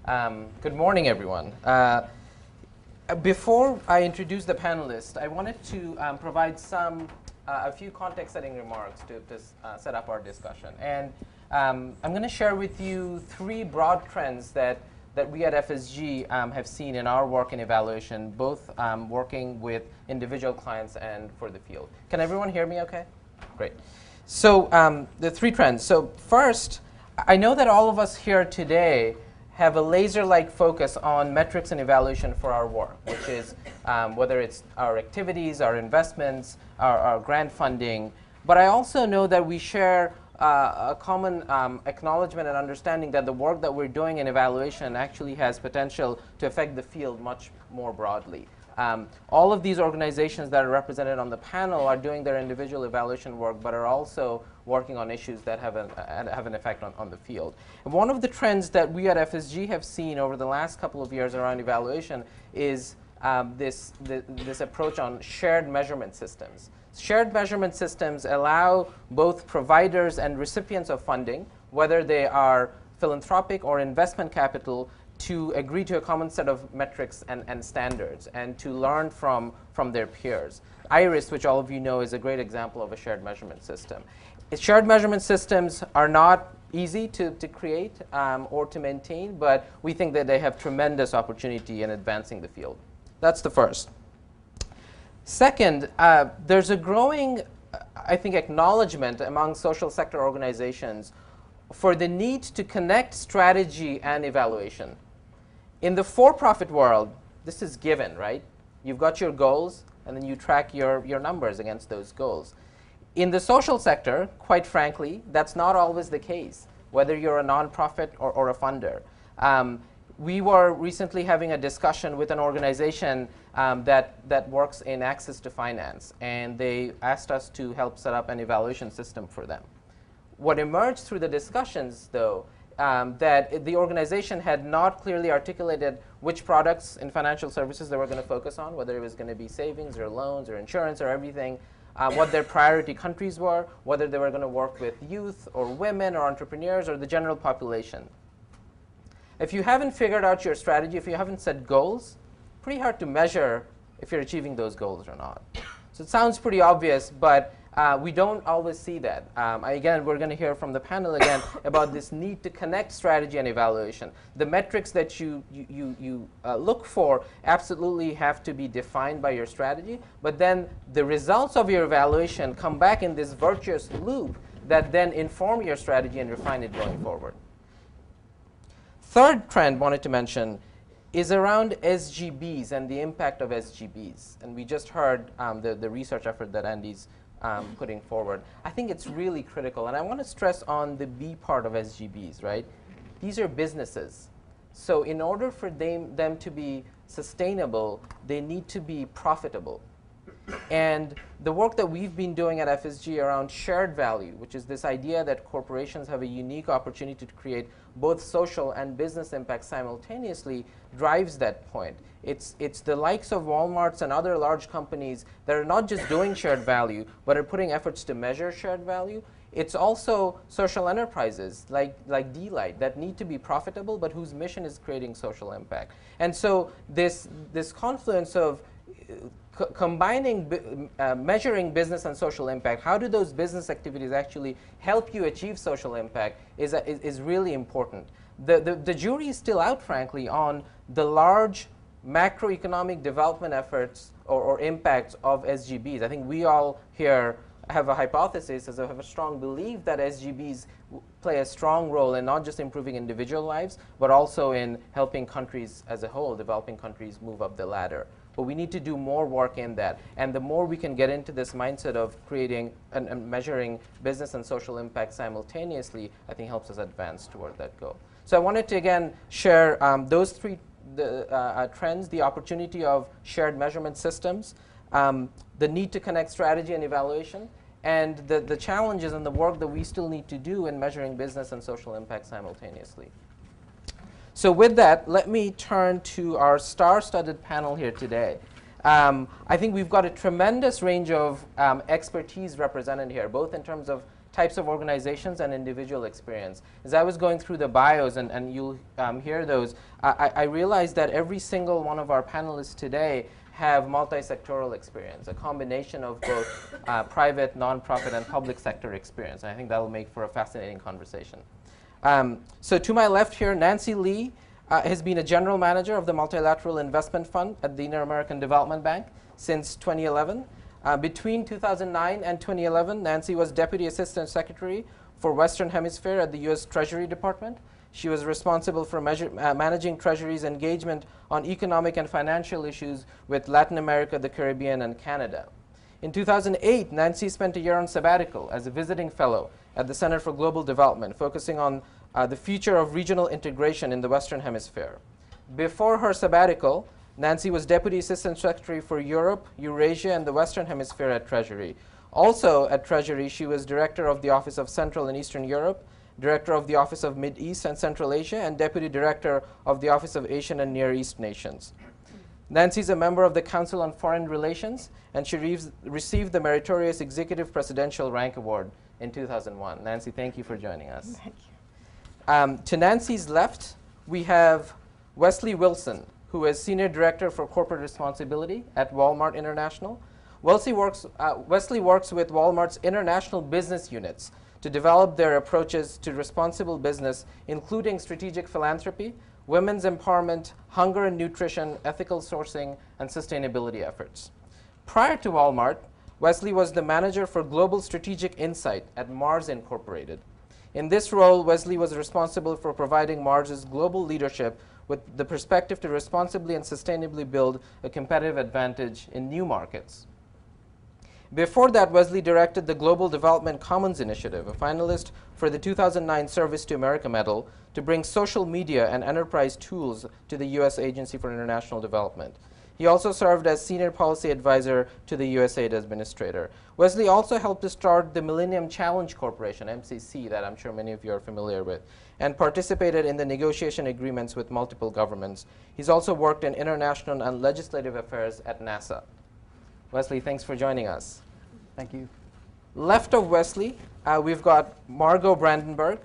Good morning, everyone. Before I introduce the panelists, I wanted to provide a few context-setting remarks to set up our discussion. And I'm going to share with you three broad trends that we at FSG have seen in our work in evaluation, both working with individual clients and for the field. Can everyone hear me okay? Great. So the three trends. So first, I know that all of us here today have a laser-like focus on metrics and evaluation for our work, which is whether it's our activities, our investments, our grant funding. But I also know that we share a common acknowledgement and understanding that the work that we're doing in evaluation actually has potential to affect the field much more broadly. All of these organizations that are represented on the panel are doing their individual evaluation work, but are also working on issues that have an effect on the field. And one of the trends that we at FSG have seen over the last couple of years around evaluation is this approach on shared measurement systems. Shared measurement systems allow both providers and recipients of funding, whether they are philanthropic or investment capital, to agree to a common set of metrics and standards and to learn from their peers. IRIS, which all of you know, is a great example of a shared measurement system. Shared measurement systems are not easy to create or to maintain, but we think that they have tremendous opportunity in advancing the field. That's the first. Second, there's a growing, I think, acknowledgement among social sector organizations for the need to connect strategy and evaluation. In the for-profit world, this is given, right? You've got your goals, and then you track your numbers against those goals. In the social sector, quite frankly, that's not always the case, whether you're a nonprofit or a funder. We were recently having a discussion with an organization that works in access to finance, and they asked us to help set up an evaluation system for them. What emerged through the discussions, though, that the organization had not clearly articulated which products in financial services they were going to focus on, whether it was going to be savings or loans or insurance or everything, what their priority countries were, whether they were going to work with youth or women or entrepreneurs or the general population. If you haven't figured out your strategy, if you haven't set goals, pretty hard to measure if you're achieving those goals or not. So it sounds pretty obvious, but we don't always see that. Again, we're going to hear from the panel again about this need to connect strategy and evaluation. The metrics that you look for absolutely have to be defined by your strategy, but then the results of your evaluation come back in this virtuous loop that then inform your strategy and refine it going forward. Third trend I wanted to mention is around SGBs and the impact of SGBs. And we just heard the research effort that Andy's putting forward. I think it's really critical. And I want to stress on the B part of SGBs, right? These are businesses. So in order for them to be sustainable, they need to be profitable. And the work that we've been doing at FSG around shared value, which is this idea that corporations have a unique opportunity to create both social and business impact simultaneously, drives that point. It's the likes of Walmarts and other large companies that are not just doing shared value, but are putting efforts to measure shared value. It's also social enterprises like d.light that need to be profitable, but whose mission is creating social impact. And so this confluence of combining measuring business and social impact, how do those business activities actually help you achieve social impact is really important. The jury is still out, frankly, on the large macroeconomic development efforts or impacts of SGBs. I think we all here have a hypothesis, have a strong belief that SGBs play a strong role in not just improving individual lives, but also in helping countries as a whole, developing countries, move up the ladder. But we need to do more work in that. And the more we can get into this mindset of creating and measuring business and social impact simultaneously, I think helps us advance toward that goal. So I wanted to, again, share those three trends, the opportunity of shared measurement systems, the need to connect strategy and evaluation, and the challenges and the work that we still need to do in measuring business and social impact simultaneously. So with that, let me turn to our star-studded panel here today. I think we've got a tremendous range of expertise represented here, both in terms of types of organizations and individual experience. As I was going through the bios, and you'll hear those, I realized that every single one of our panelists today have multi-sectoral experience, a combination of both private, nonprofit, and public sector experience. And I think that will make for a fascinating conversation. So to my left here, Nancy Lee has been a general manager of the Multilateral Investment Fund at the Inter-American Development Bank since 2011. Between 2009 and 2011, Nancy was Deputy Assistant Secretary for Western Hemisphere at the U.S. Treasury Department. She was responsible for managing Treasury's engagement on economic and financial issues with Latin America, the Caribbean, and Canada. In 2008, Nancy spent a year on sabbatical as a visiting fellow at the Center for Global Development, focusing on the future of regional integration in the Western Hemisphere. Before her sabbatical, Nancy was Deputy Assistant Secretary for Europe, Eurasia, and the Western Hemisphere at Treasury. Also at Treasury, she was Director of the Office of Central and Eastern Europe, Director of the Office of Mid-East and Central Asia, and Deputy Director of the Office of Asian and Near East Nations. Nancy is a member of the Council on Foreign Relations, and she received the meritorious Executive Presidential Rank Award in 2001. Nancy, thank you for joining us. Thank you. To Nancy's left, we have Wesley Wilson, who is Senior Director for Corporate Responsibility at Walmart International. Wesley works with Walmart's international business units to develop their approaches to responsible business, including strategic philanthropy, women's empowerment, hunger and nutrition, ethical sourcing, and sustainability efforts. Prior to Walmart, Wesley was the manager for Global Strategic Insight at Mars Incorporated. In this role, Wesley was responsible for providing Mars's global leadership with the perspective to responsibly and sustainably build a competitive advantage in new markets. Before that, Wesley directed the Global Development Commons Initiative, a finalist for the 2009 Service to America Medal, to bring social media and enterprise tools to the U.S. Agency for International Development. He also served as Senior Policy Advisor to the USAID Administrator. Wesley also helped to start the Millennium Challenge Corporation, MCC, that I'm sure many of you are familiar with, and participated in the negotiation agreements with multiple governments. He's also worked in international and legislative affairs at NASA. Wesley, thanks for joining us. Thank you. Left of Wesley, we've got Margot Brandenburg.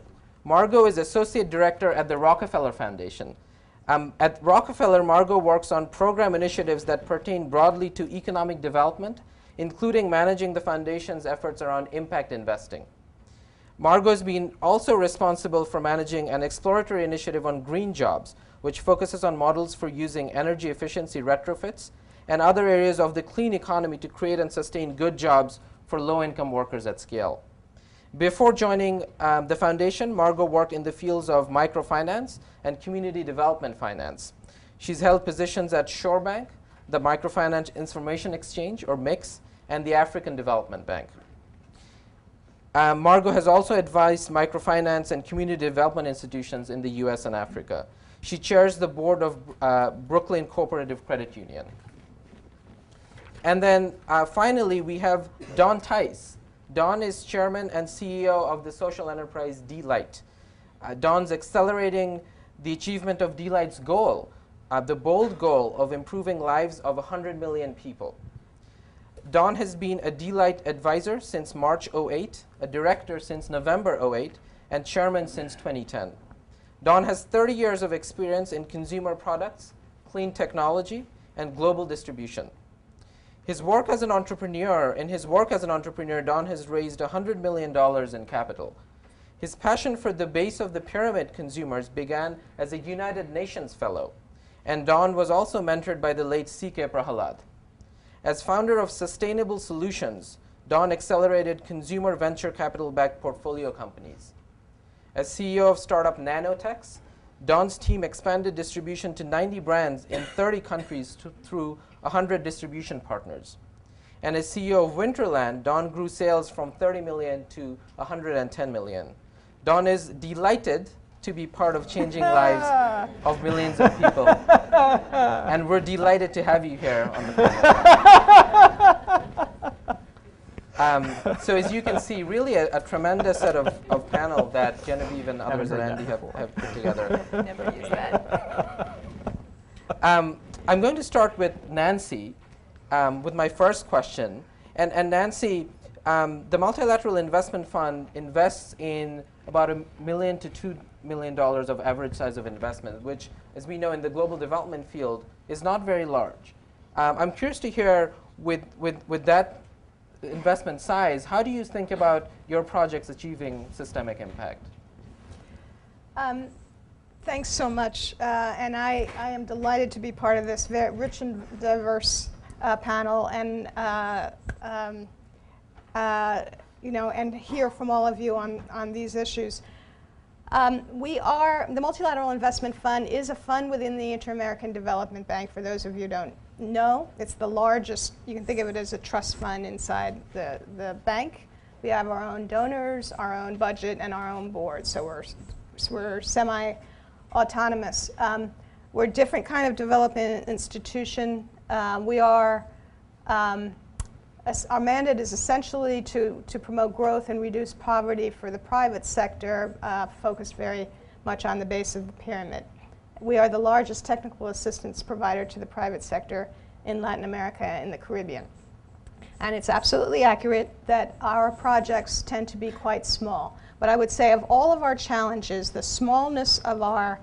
Margot is Associate Director at the Rockefeller Foundation. At Rockefeller, Margot works on program initiatives that pertain broadly to economic development, including managing the foundation's efforts around impact investing. Margot has been also responsible for managing an exploratory initiative on green jobs, which focuses on models for using energy efficiency retrofits and other areas of the clean economy to create and sustain good jobs for low-income workers at scale. Before joining the foundation, Margot worked in the fields of microfinance and community development finance. She's held positions at ShoreBank, the Microfinance Information Exchange, or MIX, and the African Development Bank. Margot has also advised microfinance and community development institutions in the US and Africa. She chairs the board of Brooklyn Cooperative Credit Union. And then finally, we have Donn Tice. Donn is chairman and CEO of the social enterprise d.light. Donn's accelerating the achievement of d.light's goal, the bold goal of improving lives of 100 million people. Donn has been a d.light advisor since March 2008, a director since November 2008, and chairman since 2010. Donn has 30 years of experience in consumer products, clean technology, and global distribution. In his work as an entrepreneur, Donn has raised $100 million in capital. His passion for the base of the pyramid consumers began as a United Nations fellow, and Donn was also mentored by the late C.K. Prahalad. As founder of Sustainable Solutions, Donn accelerated consumer venture capital-backed portfolio companies. As CEO of startup Nanotex, Donn's team expanded distribution to 90 brands in 30 countries through 100 distribution partners. And as CEO of Winterland, Donn grew sales from 30 million to 110 million. Donn is delighted to be part of changing lives of millions of people. And we're delighted to have you here on the panel. So as you can see, really a tremendous set of panel that Genevieve and others at ANDE have put together. Never use that. I'm going to start with Nancy with my first question. And Nancy, the Multilateral Investment Fund invests in about $1 million to $2 million of average size of investment, which, as we know in the global development field, is not very large. I'm curious to hear, with that investment size, how do you think about your projects achieving systemic impact? Thanks so much. And I am delighted to be part of this very rich and diverse panel, and and hear from all of you on these issues. The Multilateral Investment Fund is a fund within the Inter-American Development Bank. For those of you who don't know, it's the largest. You can think of it as a trust fund inside the bank. We have our own donors, our own budget, and our own board. So we're semi-autonomous. We're a different kind of development institution. Our mandate is essentially to promote growth and reduce poverty for the private sector, focused very much on the base of the pyramid. We are the largest technical assistance provider to the private sector in Latin America and the Caribbean. And it's absolutely accurate that our projects tend to be quite small. But I would say of all of our challenges, the smallness of our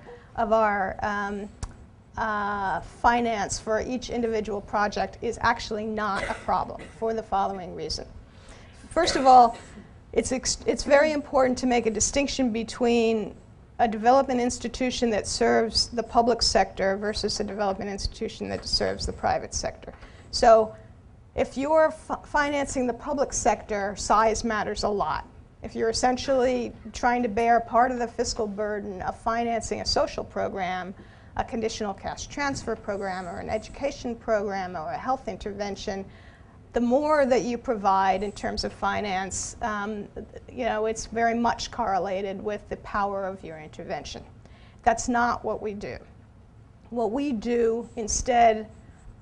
finance for each individual project is actually not a problem for the following reason. First of all, it's very important to make a distinction between a development institution that serves the public sector versus a development institution that serves the private sector. So if you're financing the public sector, size matters a lot. If you're essentially trying to bear part of the fiscal burden of financing a social program, a conditional cash transfer program, or an education program, or a health intervention, the more that you provide in terms of finance, it's very much correlated with the power of your intervention. That's not what we do. What we do instead,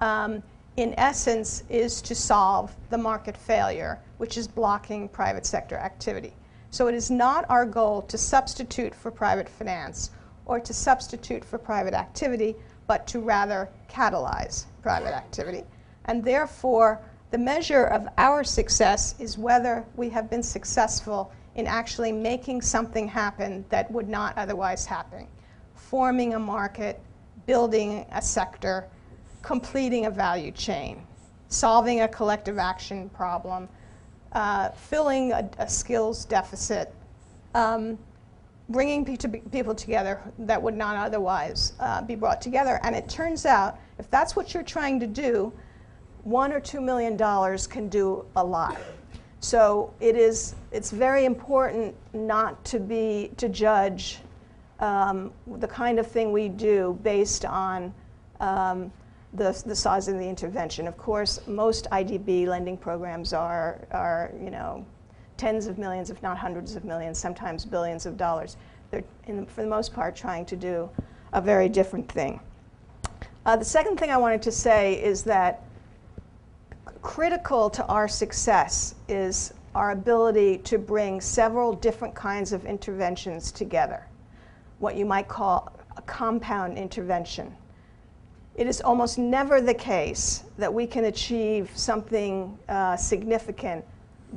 in essence, is to solve the market failure, which is blocking private sector activity. So it is not our goal to substitute for private finance or to substitute for private activity, but to rather catalyze private activity. And therefore, the measure of our success is whether we have been successful in actually making something happen that would not otherwise happen. Forming a market, building a sector, completing a value chain, solving a collective action problem, filling a skills deficit, bringing people together that would not otherwise be brought together. And it turns out, if that's what you're trying to do, $1 or $2 million can do a lot. So it's very important not to judge the kind of thing we do based on the size of the intervention. Of course, most IDB lending programs are tens of millions, if not hundreds of millions, sometimes billions of dollars. They're, for the most part, trying to do a very different thing. The second thing I wanted to say is that critical to our success is our ability to bring several different kinds of interventions together, what you might call a compound intervention. It is almost never the case that we can achieve something significant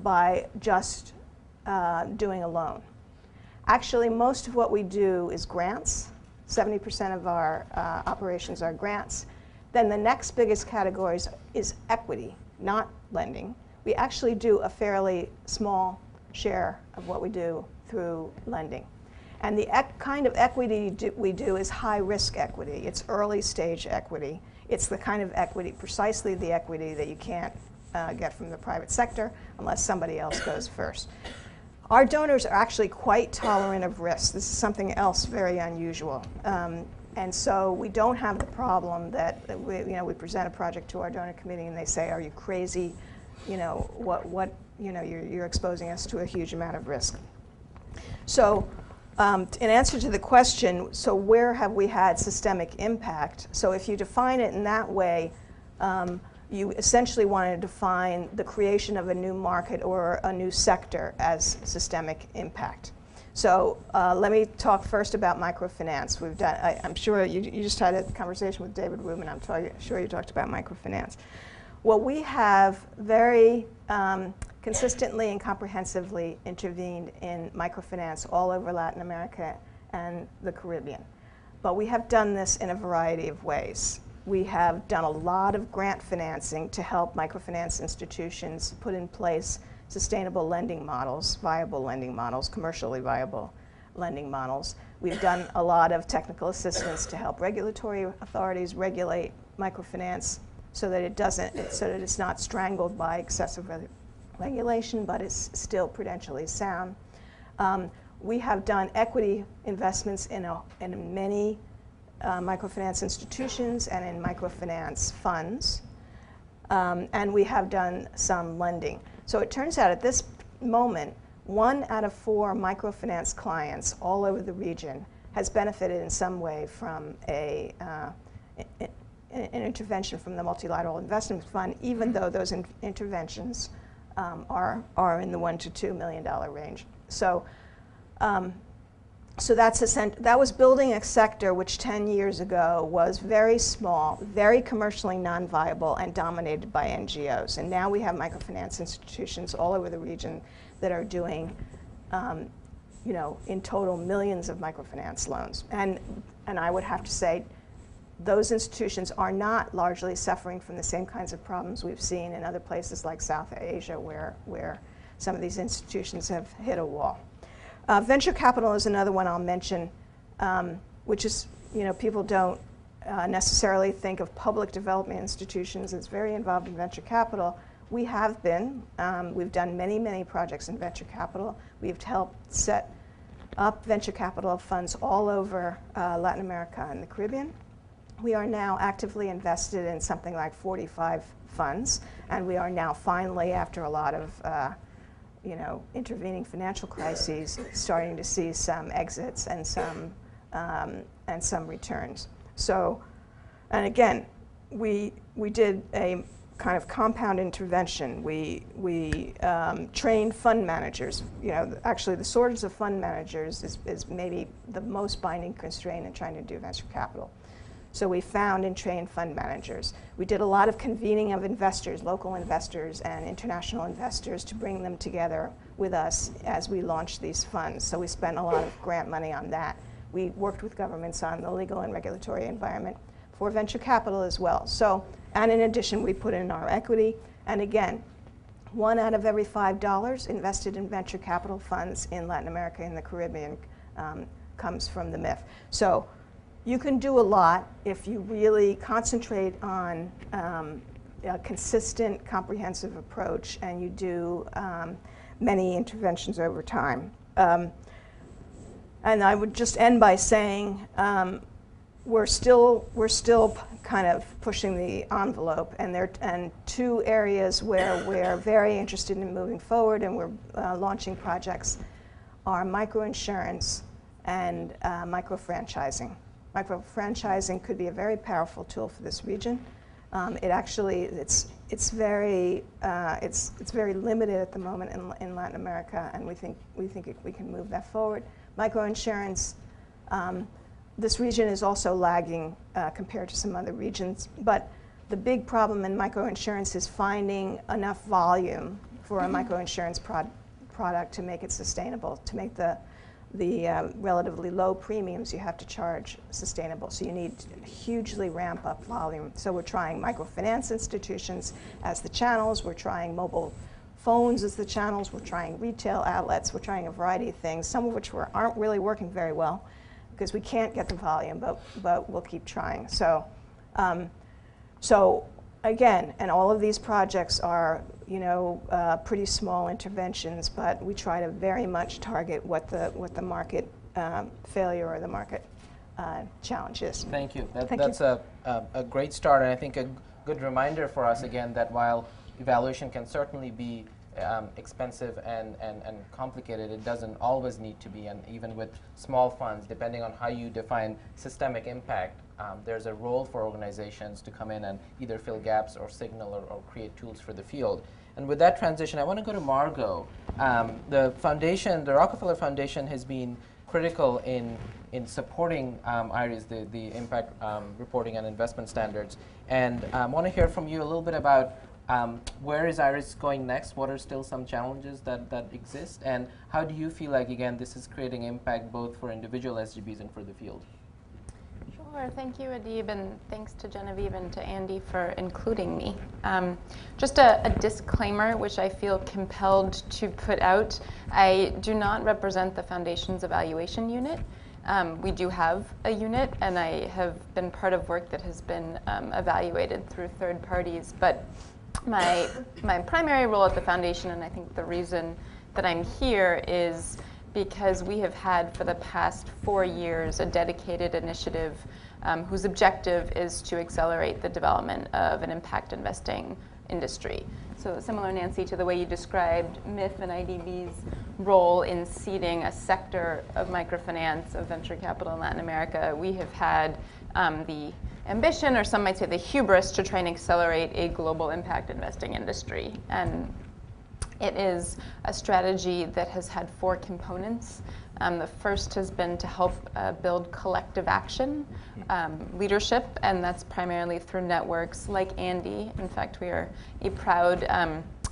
by just doing alone. Actually, most of what we do is grants. 70% of our operations are grants. Then the next biggest category is equity, not lending. We actually do a fairly small share of what we do through lending. And the kind of equity we do is high-risk equity. It's early-stage equity. It's the kind of equity, precisely the equity that you can't get from the private sector unless somebody else goes first. Our donors are actually quite tolerant of risk. This is something else very unusual. And so we don't have the problem that we present a project to our donor committee and they say, "Are you crazy? You're exposing us to a huge amount of risk." So, in answer to the question, so where have we had systemic impact? So if you define it in that way, you essentially want to define the creation of a new market or a new sector as systemic impact. So let me talk first about microfinance. I'm sure you just had a conversation with David Rubin. I'm sure you talked about microfinance. Well, we have very consistently and comprehensively intervened in microfinance all over Latin America and the Caribbean. But we have done this in a variety of ways. We have done a lot of grant financing to help microfinance institutions put in place sustainable lending models, viable lending models, commercially viable lending models. We've done a lot of technical assistance to help regulatory authorities regulate microfinance so that it's not strangled by excessive regulation, but it's still prudentially sound. We have done equity investments in many microfinance institutions and in microfinance funds, and we have done some lending. So it turns out at this moment, 1 out of 4 microfinance clients all over the region has benefited in some way from an intervention from the Multilateral Investment Fund, even though those interventions are in the $1 to $2 million range. So that was building a sector which 10 years ago was very small, very commercially non-viable, and dominated by NGOs. And now we have microfinance institutions all over the region that are doing, in total millions of microfinance loans. And I would have to say, those institutions are not largely suffering from the same kinds of problems we've seen in other places like South Asia, where some of these institutions have hit a wall. Venture capital is another one I'll mention, which is, people don't necessarily think of public development institutions as very involved in venture capital. We have been. We've done many, many projects in venture capital. We've helped set up venture capital funds all over Latin America and the Caribbean. We are now actively invested in something like 45 funds, and we are now finally, after a lot of intervening financial crises, starting to see some exits and some returns. So, and again, we did a kind of compound intervention. We trained fund managers. Actually, the shortage of fund managers is maybe the most binding constraint in trying to do venture capital. So we found and trained fund managers. We did a lot of convening of investors, local investors and international investors, to bring them together with us as we launched these funds. So we spent a lot of grant money on that. We worked with governments on the legal and regulatory environment for venture capital as well. So, and in addition, we put in our equity. And again, 1 out of every $5 invested in venture capital funds in Latin America and the Caribbean comes from the MIF. So you can do a lot if you really concentrate on a consistent, comprehensive approach, and you do many interventions over time. And I would just end by saying we're still kind of pushing the envelope, and 2 areas where we're very interested in moving forward and we're launching projects are microinsurance and microfranchising. Microfranchising could be a very powerful tool for this region. It's very limited at the moment in Latin America, and we think we can move that forward. Microinsurance, this region is also lagging compared to some other regions, but the big problem in microinsurance is finding enough volume for a microinsurance product to make it sustainable, to make the relatively low premiums you have to charge sustainable. So you need to hugely ramp up volume. So we're trying microfinance institutions as the channels, we're trying mobile phones as the channels, we're trying retail outlets, we're trying a variety of things, some of which aren't really working very well because we can't get the volume, but we'll keep trying. So, so again, and all of these projects are pretty small interventions, but we try to very much target what the market failure or the market challenge is. Thank you. That's a great start, and I think a good reminder for us again that while evaluation can certainly be expensive and complicated, it doesn't always need to be, and even with small funds, depending on how you define systemic impact, there's a role for organizations to come in and either fill gaps or signal or create tools for the field. And with that transition, I want to go to Margot. The foundation, the Rockefeller Foundation, has been critical in supporting IRIS, the impact reporting and investment standards. And I want to hear from you a little bit about Where is IRIS going next? What are still some challenges that exist? And how do you feel like, again, this is creating impact both for individual SGBs and for the field? Sure, thank you, Adeeb, and thanks to Genevieve and to Andy for including me. Just a disclaimer, which I feel compelled to put out. I do not represent the Foundation's evaluation unit. We do have a unit, and I have been part of work that has been evaluated through third parties, but my primary role at the Foundation, and I think the reason that I'm here, is because we have had for the past 4 years a dedicated initiative whose objective is to accelerate the development of an impact investing industry. So similar, Nancy, to the way you described MIF and IDB's role in seeding a sector of microfinance, of venture capital in Latin America, we have had the ambition, or some might say the hubris, to try and accelerate a global impact investing industry. And it is a strategy that has had 4 components. The first has been to help build collective action leadership, and that's primarily through networks like ANDE. In fact, we are a proud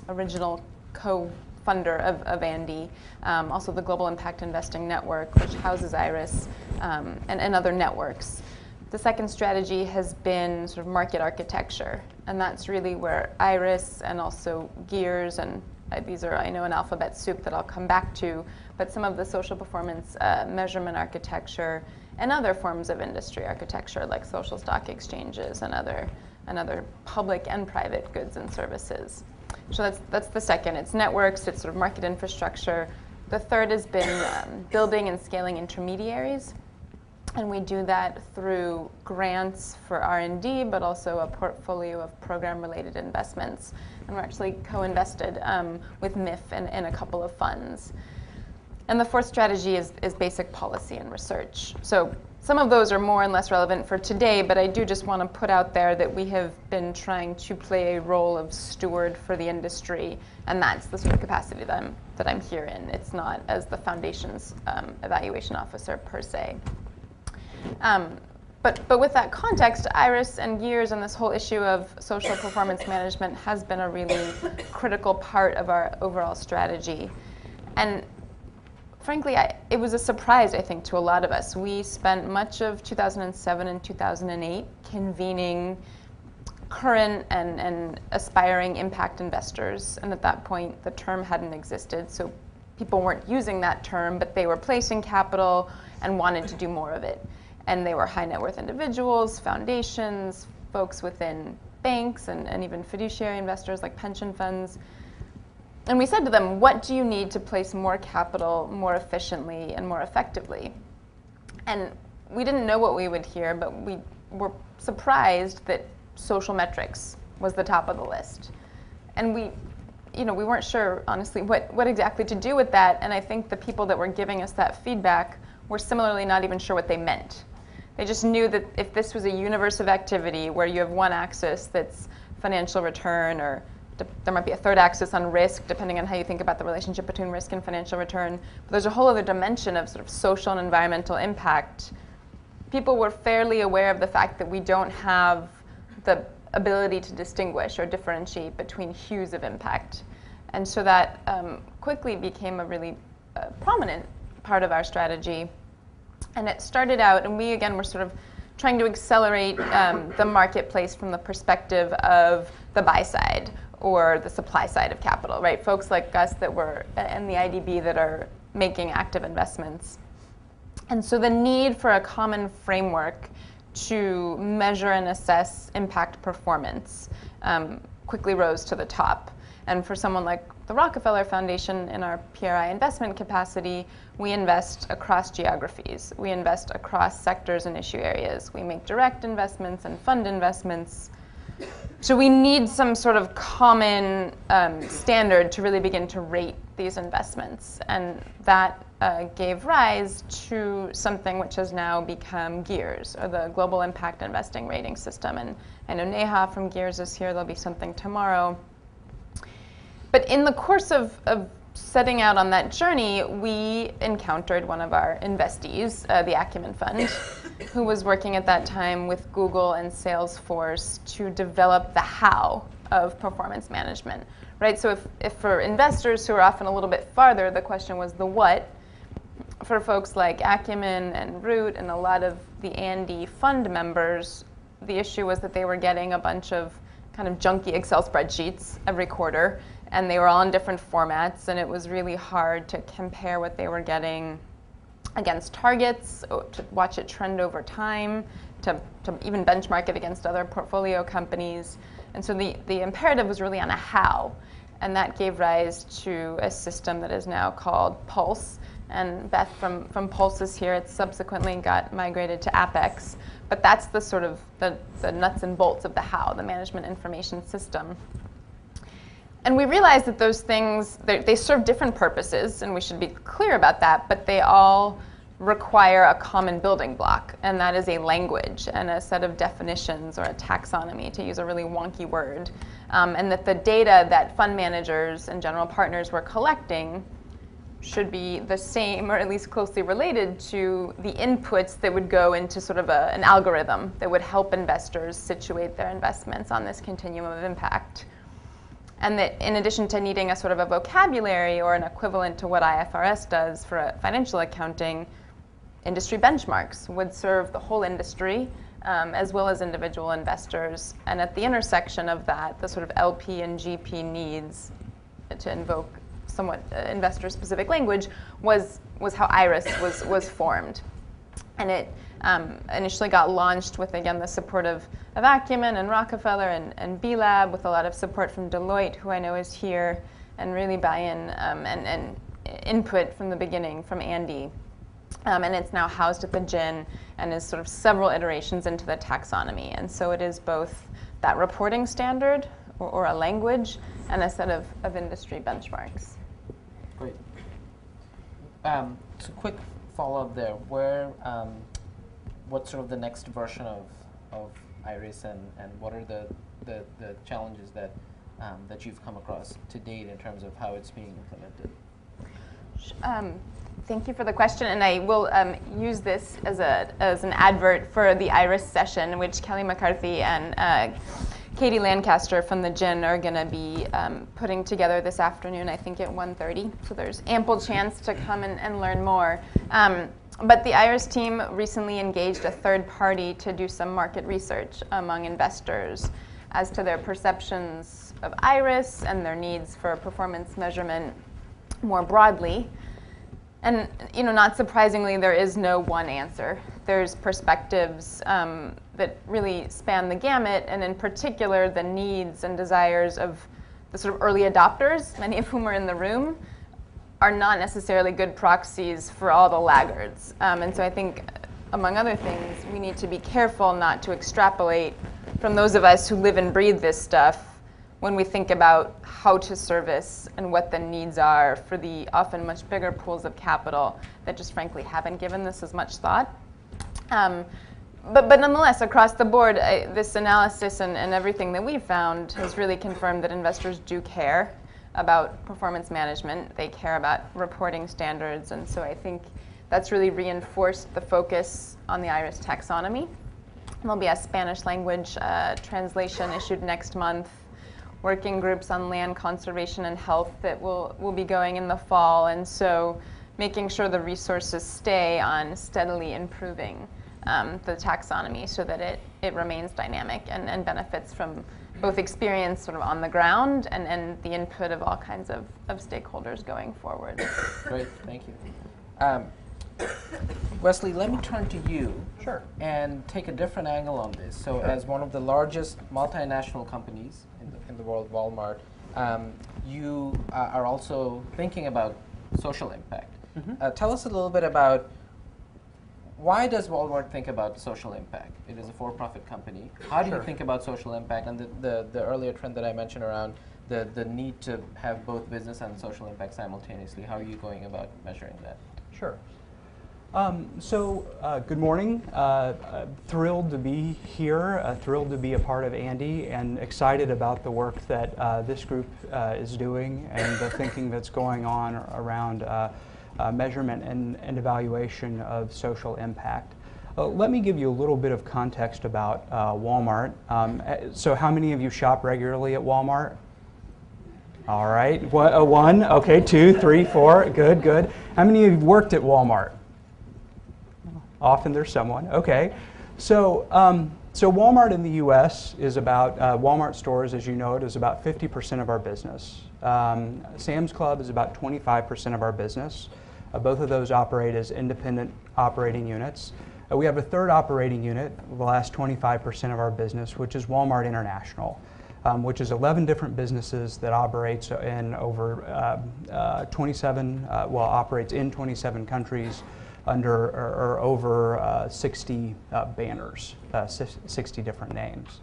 original co-funder of ANDE, also the Global Impact Investing Network, which houses IRIS, and other networks. The second strategy has been sort of market architecture, and that's really where IRIS and also GEARS, and these are, I know, an alphabet soup that I'll come back to, but some of the social performance measurement architecture and other forms of industry architecture like social stock exchanges and other public and private goods and services. So that's the second. It's networks, it's sort of market infrastructure. The third has been building and scaling intermediaries. And we do that through grants for R&D, but also a portfolio of program-related investments. And we're actually co-invested with MIF in a couple of funds. And the fourth strategy is basic policy and research. So some of those are more and less relevant for today, but I do just want to put out there that we have been trying to play a role of steward for the industry, and that's the sort of capacity that I'm here in. It's not as the Foundation's evaluation officer per se. But with that context, IRIS and GEARS and this whole issue of social performance management has been a really critical part of our overall strategy. And frankly, it was a surprise, I think, to a lot of us. We spent much of 2007 and 2008 convening current and aspiring impact investors. And at that point, the term hadn't existed. So people weren't using that term, but they were placing capital and wanted to do more of it. And they were high net worth individuals, foundations, folks within banks, and even fiduciary investors like pension funds. And we said to them, what do you need to place more capital more efficiently and more effectively? And we didn't know what we would hear, but we were surprised that social metrics was the top of the list. And we weren't sure, honestly, what exactly to do with that. And I think the people that were giving us that feedback were similarly not even sure what they meant. They just knew that if this was a universe of activity where you have one axis that's financial return, or there might be a third axis on risk, depending on how you think about the relationship between risk and financial return, but there's a whole other dimension of sort of social and environmental impact. People were fairly aware of the fact that we don't have the ability to distinguish or differentiate between hues of impact. And so that quickly became a really prominent part of our strategy. And it started out, and we again were sort of trying to accelerate the marketplace from the perspective of the buy side or the supply side of capital, right? Folks like us that were in the IDB that are making active investments. And so the need for a common framework to measure and assess impact performance quickly rose to the top. And for someone like the Rockefeller Foundation, in our PRI investment capacity, we invest across geographies. We invest across sectors and issue areas. We make direct investments and fund investments. So we need some sort of common standard to really begin to rate these investments. And that gave rise to something which has now become GEARS, or the Global Impact Investing Rating System. And I know Neha from GEARS is here. There'll be something tomorrow. But in the course of setting out on that journey, we encountered one of our investees, the Acumen Fund, who was working at that time with Google and Salesforce to develop the how of performance management, right? So if for investors who are often a little bit farther, the question was the what. For folks like Acumen and Root and a lot of the ANDE fund members, the issue was that they were getting a bunch of kind of junky Excel spreadsheets every quarter, and they were all in different formats, and it was really hard to compare what they were getting against targets, to watch it trend over time, to even benchmark it against other portfolio companies. And so the imperative was really on a how, and that gave rise to a system that is now called Pulse. And Beth from Pulse is here. It subsequently got migrated to Apex. But that's the sort of the nuts and bolts of the how, the management information system. And we realized that those things, they serve different purposes, and we should be clear about that, but they all require a common building block, and that is a language and a set of definitions, or a taxonomy, to use a really wonky word. And that the data that fund managers and general partners were collecting should be the same, or at least closely related to the inputs that would go into sort of an algorithm that would help investors situate their investments on this continuum of impact. And that in addition to needing a sort of a vocabulary or an equivalent to what IFRS does for financial accounting, industry benchmarks would serve the whole industry as well as individual investors. And at the intersection of that, the sort of LP and GP needs, to invoke somewhat investor-specific language, was how IRIS was formed. And it initially got launched with, again, the support of Acumen and Rockefeller and B-Lab, with a lot of support from Deloitte, who I know is here, and really buy-in and input from the beginning from ANDE. And it's now housed at the GIN and is sort of several iterations into the taxonomy. And so it is both that reporting standard, or a language, and a set of industry benchmarks. Great. So quick follow-up there. What's sort of the next version of IRIS, and what are the challenges that you've come across to date in terms of how it's being implemented? Thank you for the question, and I will use this as an advert for the IRIS session, which Kelly McCarthy and Katie Lancaster from the GIN are going to be putting together this afternoon, I think at 1:30. So there's ample chance to come and learn more. But the IRIS team recently engaged a third party to do some market research among investors as to their perceptions of IRIS and their needs for performance measurement more broadly. And not surprisingly, there is no one answer. There's perspectives that really span the gamut, and in particular, the needs and desires of the sort of early adopters, many of whom are in the room, are not necessarily good proxies for all the laggards. And so I think, among other things, we need to be careful not to extrapolate from those of us who live and breathe this stuff when we think about how to service and what the needs are for the often much bigger pools of capital that just frankly haven't given this as much thought. But nonetheless, across the board, this analysis and everything that we've found has really confirmed that investors do care about performance management. They care about reporting standards, and so I think that's really reinforced the focus on the IRIS taxonomy. There'll be a Spanish language translation issued next month, working groups on land conservation and health that will be going in the fall, and so making sure the resources stay on steadily improving the taxonomy so that it remains dynamic and benefits from both experience sort of on the ground and the input of all kinds of stakeholders going forward. Great, thank you. Wesley, let me turn to you. Sure. And take a different angle on this. So, as one of the largest multinational companies in the world, Walmart, you are also thinking about social impact. Mm-hmm. Tell us a little bit about why does Walmart think about social impact? It is a for-profit company. How do you think about social impact, and the earlier trend that I mentioned around the need to have both business and social impact simultaneously? How are you going about measuring that? Sure. Good morning. Thrilled to be here, thrilled to be a part of ANDE, and excited about the work that this group is doing and the thinking that's going on around measurement and evaluation of social impact. Let me give you a little bit of context about Walmart. So how many of you shop regularly at Walmart? All right, one, okay, 2, 3, 4, good, good. How many of you worked at Walmart? Often there's someone, okay. So, so Walmart in the US is about, Walmart stores, as you know it, is about 50% of our business. Sam's Club is about 25% of our business. Both of those operate as independent operating units. We have a third operating unit, the last 25% of our business, which is Walmart International, which is 11 different businesses that operates in over 27, well, operates in 27 countries under or over 60 banners, 60 different names.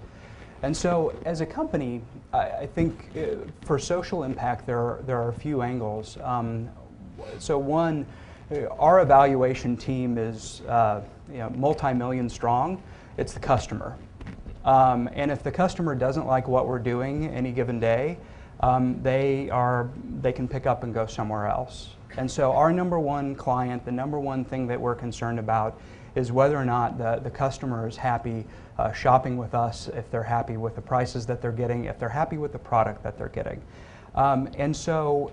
And so as a company, I think for social impact, there are a few angles. So one, our evaluation team is multi-million strong. It's the customer. And if the customer doesn't like what we're doing any given day, they can pick up and go somewhere else. And so our number one client, the number one thing that we're concerned about is whether or not the customer is happy shopping with us, if they're happy with the prices that they're getting, if they're happy with the product that they're getting. And so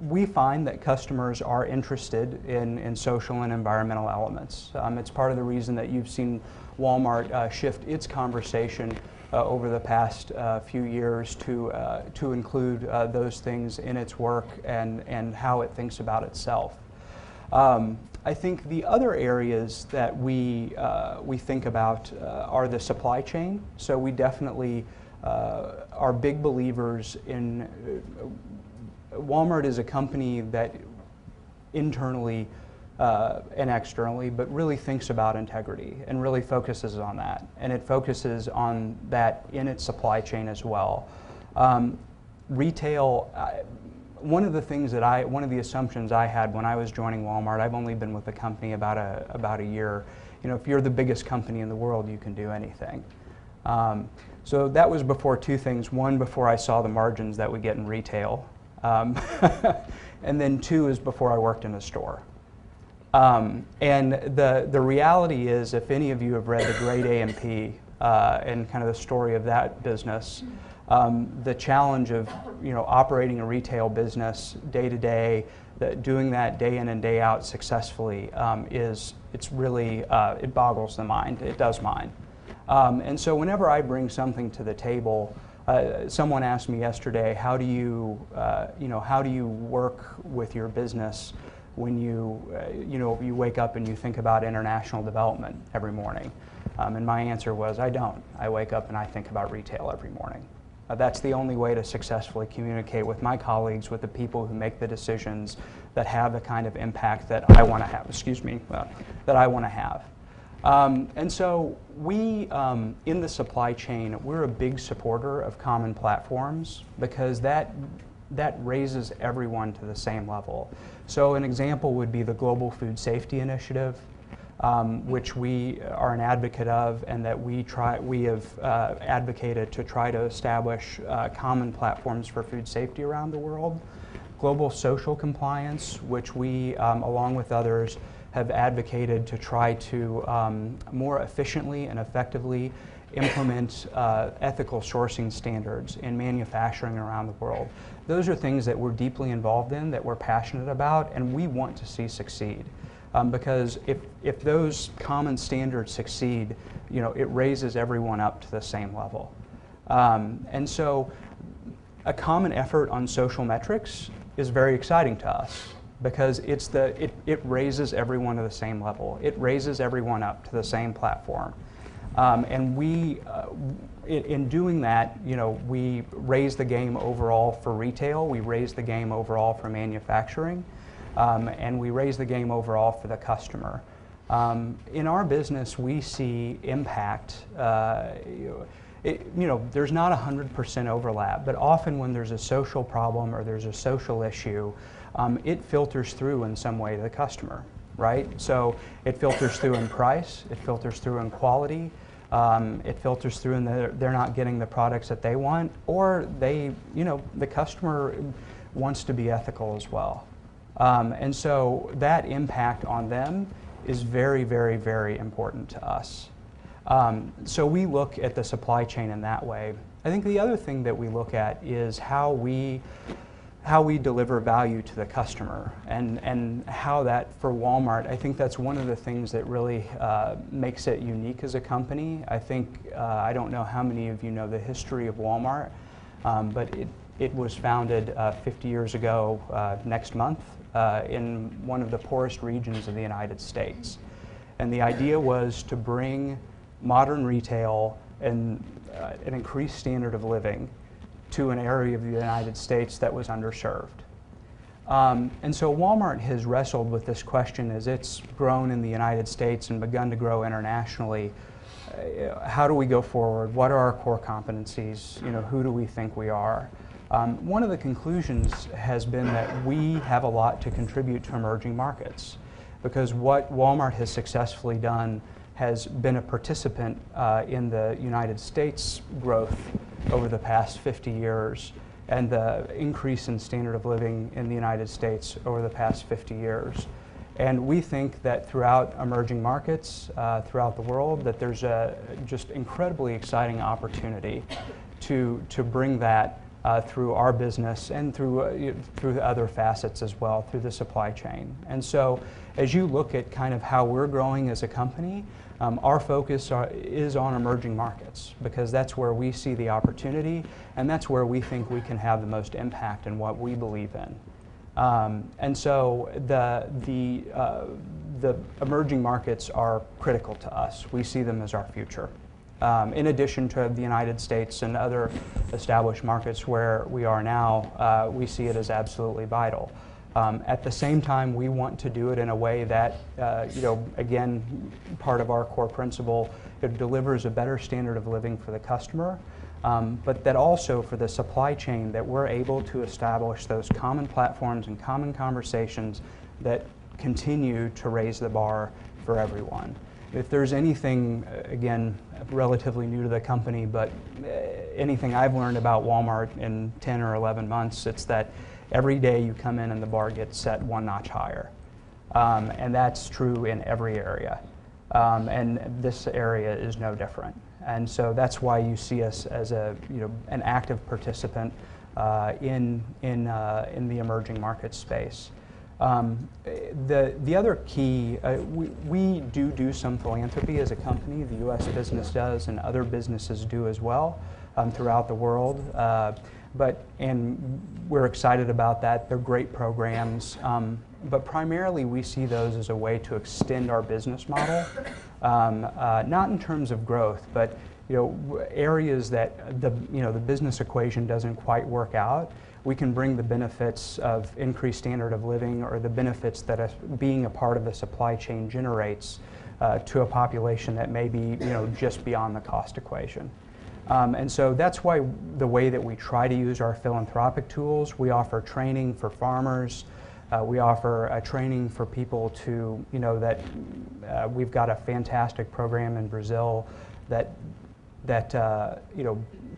we find that customers are interested in social and environmental elements. It's part of the reason that you've seen Walmart shift its conversation over the past few years to include those things in its work and how it thinks about itself. I think the other areas that we think about are the supply chain. So we definitely are big believers in Walmart is a company that internally and externally, but really thinks about integrity and really focuses on that. And it focuses on that in its supply chain as well. Retail, one of the assumptions I had when I was joining Walmart, I've only been with the company about a year. You know, if you're the biggest company in the world, you can do anything. So that was before two things. One, before I saw the margins that we get in retail. And then two is before I worked in a store. And the reality is, if any of you have read the Great A&P and kind of the story of that business, the challenge of operating a retail business day to day, doing that day in and day out successfully it's really it boggles the mind. It does mine. And so whenever I bring something to the table, someone asked me yesterday, how do you work with your business when you wake up and you think about international development every morning? And my answer was, I don't. I wake up and I think about retail every morning. That's the only way to successfully communicate with my colleagues, with the people who make the decisions that have the kind of impact that I want to have. That I want to have. And so we, in the supply chain, we're a big supporter of common platforms because that raises everyone to the same level. So an example would be the Global Food Safety Initiative, which we are an advocate of, and that we have advocated to try to establish common platforms for food safety around the world. Global Social Compliance, which we, along with others, have advocated to try to more efficiently and effectively implement ethical sourcing standards in manufacturing around the world. Those are things that we're deeply involved in, that we're passionate about, and we want to see succeed. Because if those common standards succeed, it raises everyone up to the same level. And so a common effort on social metrics is very exciting to us, because it raises everyone to the same level. It raises everyone up to the same platform. And we, in doing that, we raise the game overall for retail, we raise the game overall for manufacturing, and we raise the game overall for the customer. In our business, we see impact. There's not 100% overlap, but often when there's a social problem or there's a social issue, it filters through in some way to the customer, right? So it filters through in price, it filters through in quality, it filters through in they're not getting the products that they want, or the customer wants to be ethical as well. And so that impact on them is very, very, very important to us. So we look at the supply chain in that way. I think the other thing that we look at is how we deliver value to the customer, and how that, for Walmart, I think that's one of the things that really makes it unique as a company. I think, I don't know how many of you know the history of Walmart, but it was founded 50 years ago next month in one of the poorest regions of the United States. And the idea was to bring modern retail and an increased standard of living to an area of the United States that was underserved. And so Walmart has wrestled with this question as it's grown in the United States and begun to grow internationally. How do we go forward? What are our core competencies? You know, who do we think we are? One of the conclusions has been that we have a lot to contribute to emerging markets, because what Walmart has successfully done has been a participant in the United States growth over the past 50 years and the increase in standard of living in the United States over the past 50 years. And we think that throughout emerging markets, throughout the world, that there's a just incredibly exciting opportunity to bring that through our business and through other facets as well, through the supply chain. And so as you look at kind of how we're growing as a company, our focus is on emerging markets, because that's where we see the opportunity, and that's where we think we can have the most impact in what we believe in. And so the emerging markets are critical to us. We see them as our future. In addition to the United States and other established markets where we are now, we see it as absolutely vital. At the same time, we want to do it in a way that, again, part of our core principle, it delivers a better standard of living for the customer, but that also for the supply chain, that we're able to establish those common platforms and common conversations that continue to raise the bar for everyone. If there's anything, again, relatively new to the company, but anything I've learned about Walmart in 10 or 11 months, it's that every day you come in and the bar gets set one notch higher. And that's true in every area. And this area is no different. And so that's why you see us as an active participant in the emerging market space. The other key, we do some philanthropy as a company. The U.S. business does, and other businesses do as well throughout the world. And we're excited about that. They're great programs. But primarily we see those as a way to extend our business model, not in terms of growth, but areas that the business equation doesn't quite work out. We can bring the benefits of increased standard of living, or the benefits that being a part of the supply chain generates to a population that may be just beyond the cost equation. And so that's why the way that we try to use our philanthropic tools, we offer training for farmers, we offer training for people to, we've got a fantastic program in Brazil that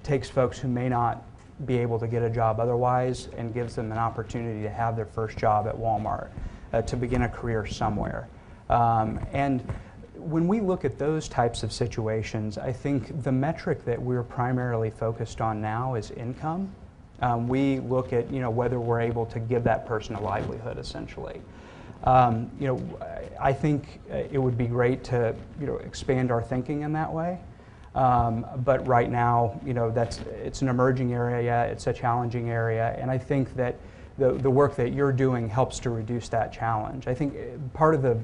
takes folks who may not be able to get a job otherwise and gives them an opportunity to have their first job at Walmart, to begin a career somewhere. And when we look at those types of situations, I think the metric that we're primarily focused on now is income. We look at whether we're able to give that person a livelihood, essentially. I think it would be great to expand our thinking in that way. But right now, it's an emerging area, it's a challenging area, and I think that the work that you're doing helps to reduce that challenge. I think part of the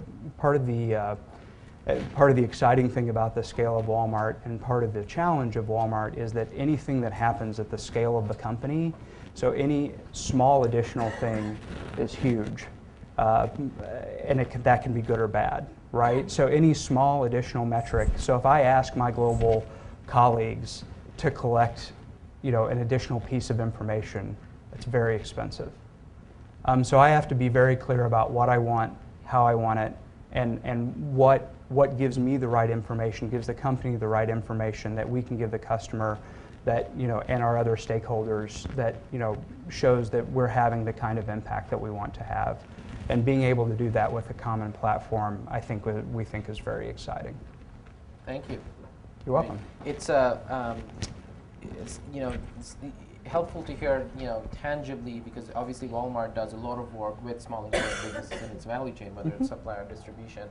exciting thing about the scale of Walmart, and part of the challenge of Walmart, is that anything that happens at the scale of the company, so any small additional thing is huge, and that can be good or bad, right? So any small additional metric. So if I ask my global colleagues to collect, an additional piece of information, it's very expensive. So I have to be very clear about what I want, how I want it, and what gives me the right information, gives the company the right information that we can give the customer that, and our other stakeholders that, shows that we're having the kind of impact that we want to have. And being able to do that with a common platform, I think we think is very exciting. Thank you. You're welcome. It's helpful to hear, tangibly, because obviously Walmart does a lot of work with small and medium businesses in its value chain, whether it's supply or distribution.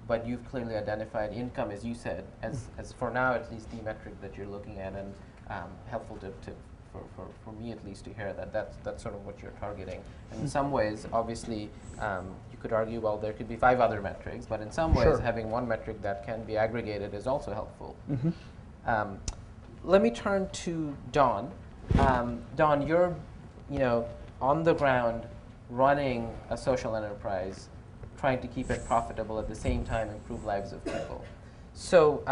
But you've clearly identified income, as you said, as for now at least the metric that you're looking at, and helpful for me at least to hear that that's sort of what you're targeting. And in some ways, obviously, you could argue, well, there could be 5 other metrics, but in some ways, Sure. having one metric that can be aggregated is also helpful. Mm-hmm. Let me turn to Donn. Donn, you're, on the ground running a social enterprise, trying to keep it profitable at the same time improve lives of people. So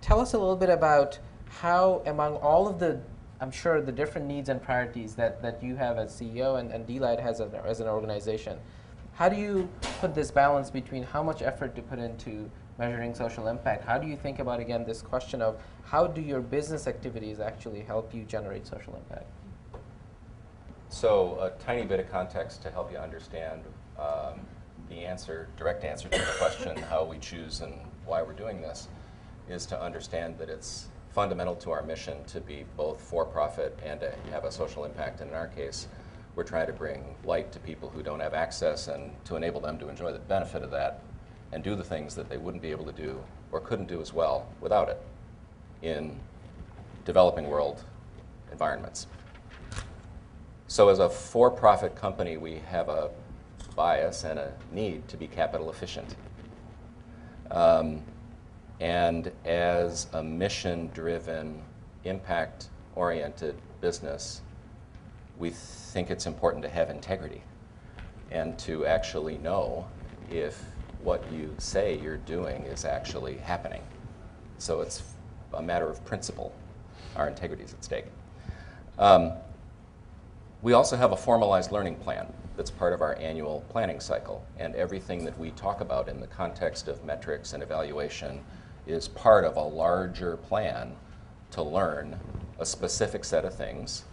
tell us a little bit about how, among all of the, I'm sure, the different needs and priorities that you have as CEO and d.light has as an organization, how do you put this balance between how much effort to put into measuring social impact? How do you think about, again, this question of how do your business activities actually help you generate social impact? So a tiny bit of context to help you understand the direct answer to the question, how we choose and why we're doing this, is to understand that it's fundamental to our mission to be both for-profit and to have a social impact. And in our case, we're trying to bring light to people who don't have access and to enable them to enjoy the benefit of that and do the things that they wouldn't be able to do or couldn't do as well without it in developing world environments. So as a for-profit company, we have a bias and a need to be capital efficient. And as a mission-driven, impact-oriented business, we think it's important to have integrity and to actually know if what you say you're doing is actually happening. So it's a matter of principle. Our integrity is at stake. We also have a formalized learning plan that's part of our annual planning cycle, and everything that we talk about in the context of metrics and evaluation is part of a larger plan to learn a specific set of things,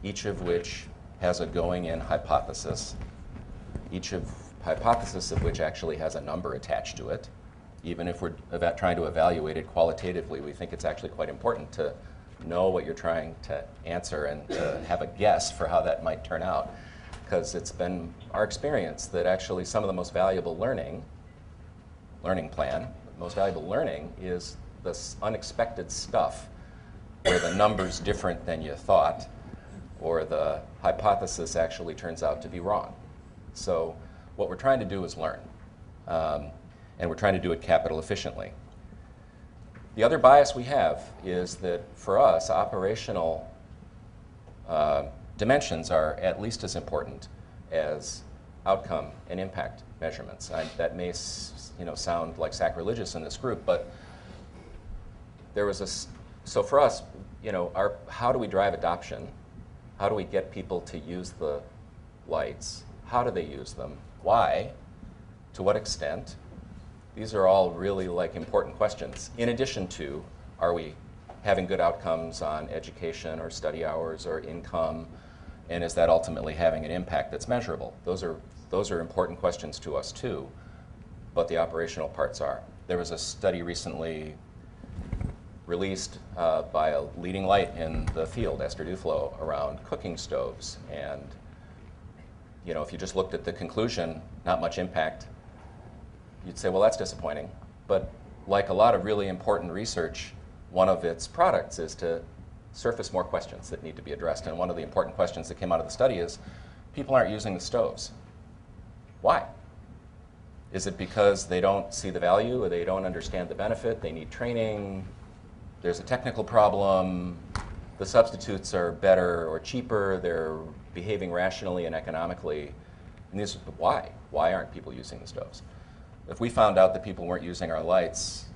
each of which has a going-in hypothesis, hypothesis of which actually has a number attached to it. Even if we're trying to evaluate it qualitatively, we think it's actually quite important to know what you're trying to answer and to have a guess for how that might turn out. Because it's been our experience that actually some of the most valuable learning is this unexpected stuff where the number's different than you thought, or the hypothesis actually turns out to be wrong. So what we're trying to do is learn, and we're trying to do it capital efficiently. The other bias we have is that for us, operational dimensions are at least as important as outcome and impact measurements. That may sound like sacrilegious in this group, but there was so for us, how do we drive adoption? How do we get people to use the lights? How do they use them? Why? To what extent? These are all really important questions. In addition to, are we having good outcomes on education or study hours or income? And is that ultimately having an impact that's measurable? Those are important questions to us too, but the operational parts are. There was a study recently released by a leading light in the field, Esther Duflo, around cooking stoves. And if you just looked at the conclusion, not much impact, you'd say, well, that's disappointing. But like a lot of really important research, one of its products is to surface more questions that need to be addressed. And one of the important questions that came out of the study is, people aren't using the stoves. Why? Is it because they don't see the value, or they don't understand the benefit, they need training, there's a technical problem, the substitutes are better or cheaper, they're behaving rationally and economically? And why? Why aren't people using the stoves? If we found out that people weren't using our lights,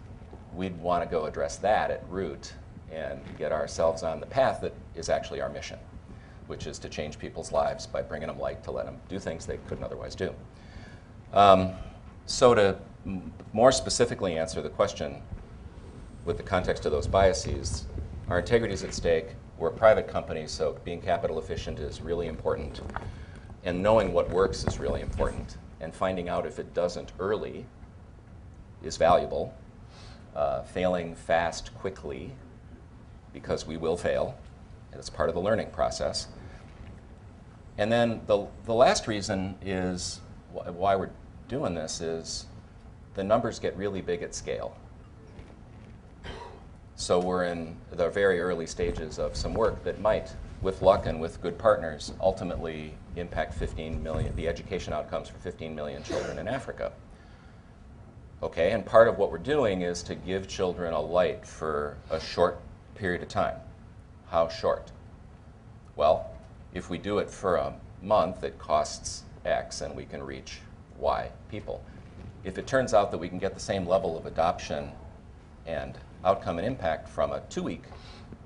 we'd want to go address that at root and get ourselves on the path that is actually our mission, which is to change people's lives by bringing them light to let them do things they couldn't otherwise do. So to more specifically answer the question with the context of those biases, Our integrity is at stake. We're a private company, so being capital efficient is really important. And knowing what works is really important. And finding out if it doesn't early is valuable. Failing fast, quickly, because we will fail. And it's part of the learning process. And then the last reason is why we're doing this is the numbers get really big at scale. So we're in the very early stages of some work that might, with luck and with good partners, ultimately impact 15 million, the education outcomes for 15 million children in Africa. Okay, and part of what we're doing is to give children a light for a short period of time. How short? Well, if we do it for a month, it costs X and we can reach Y people. If it turns out that we can get the same level of adoption and outcome and impact from a 2-week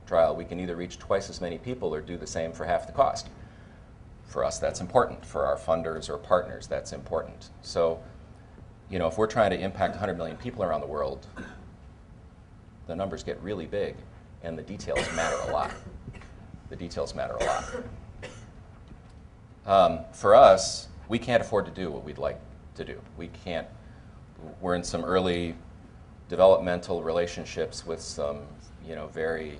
trial, we can either reach twice as many people or do the same for half the cost. For us, that's important. For our funders or partners, that's important. So, you know, if we're trying to impact 100 million people around the world, the numbers get really big and the details matter a lot. The details matter a lot. For us, we can't afford to do what we'd like to do. We're in some early developmental relationships with some, you know, very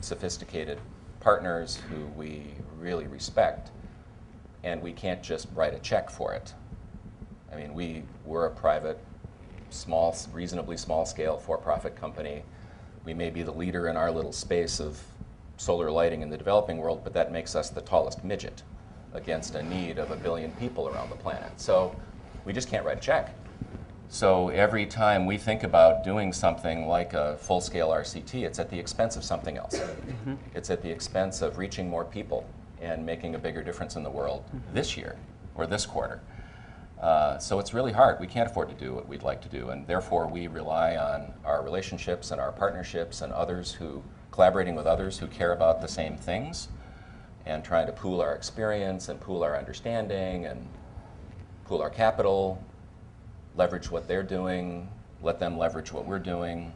sophisticated partners who we really respect, and we can't just write a check for it. I mean, we're a private, small, reasonably small-scale for-profit company. We may be the leader in our little space of solar lighting in the developing world, but that makes us the tallest midget against a need of 1 billion people around the planet. So we just can't write a check. So every time we think about doing something like a full-scale RCT, it's at the expense of something else. Mm-hmm. It's at the expense of reaching more people and making a bigger difference in the world this year or this quarter. So it's really hard. We can't afford to do what we'd like to do, and therefore we rely on our relationships and our partnerships and collaborating with others who care about the same things, and trying to pool our experience and pool our understanding and pool our capital, leverage what they're doing, let them leverage what we're doing.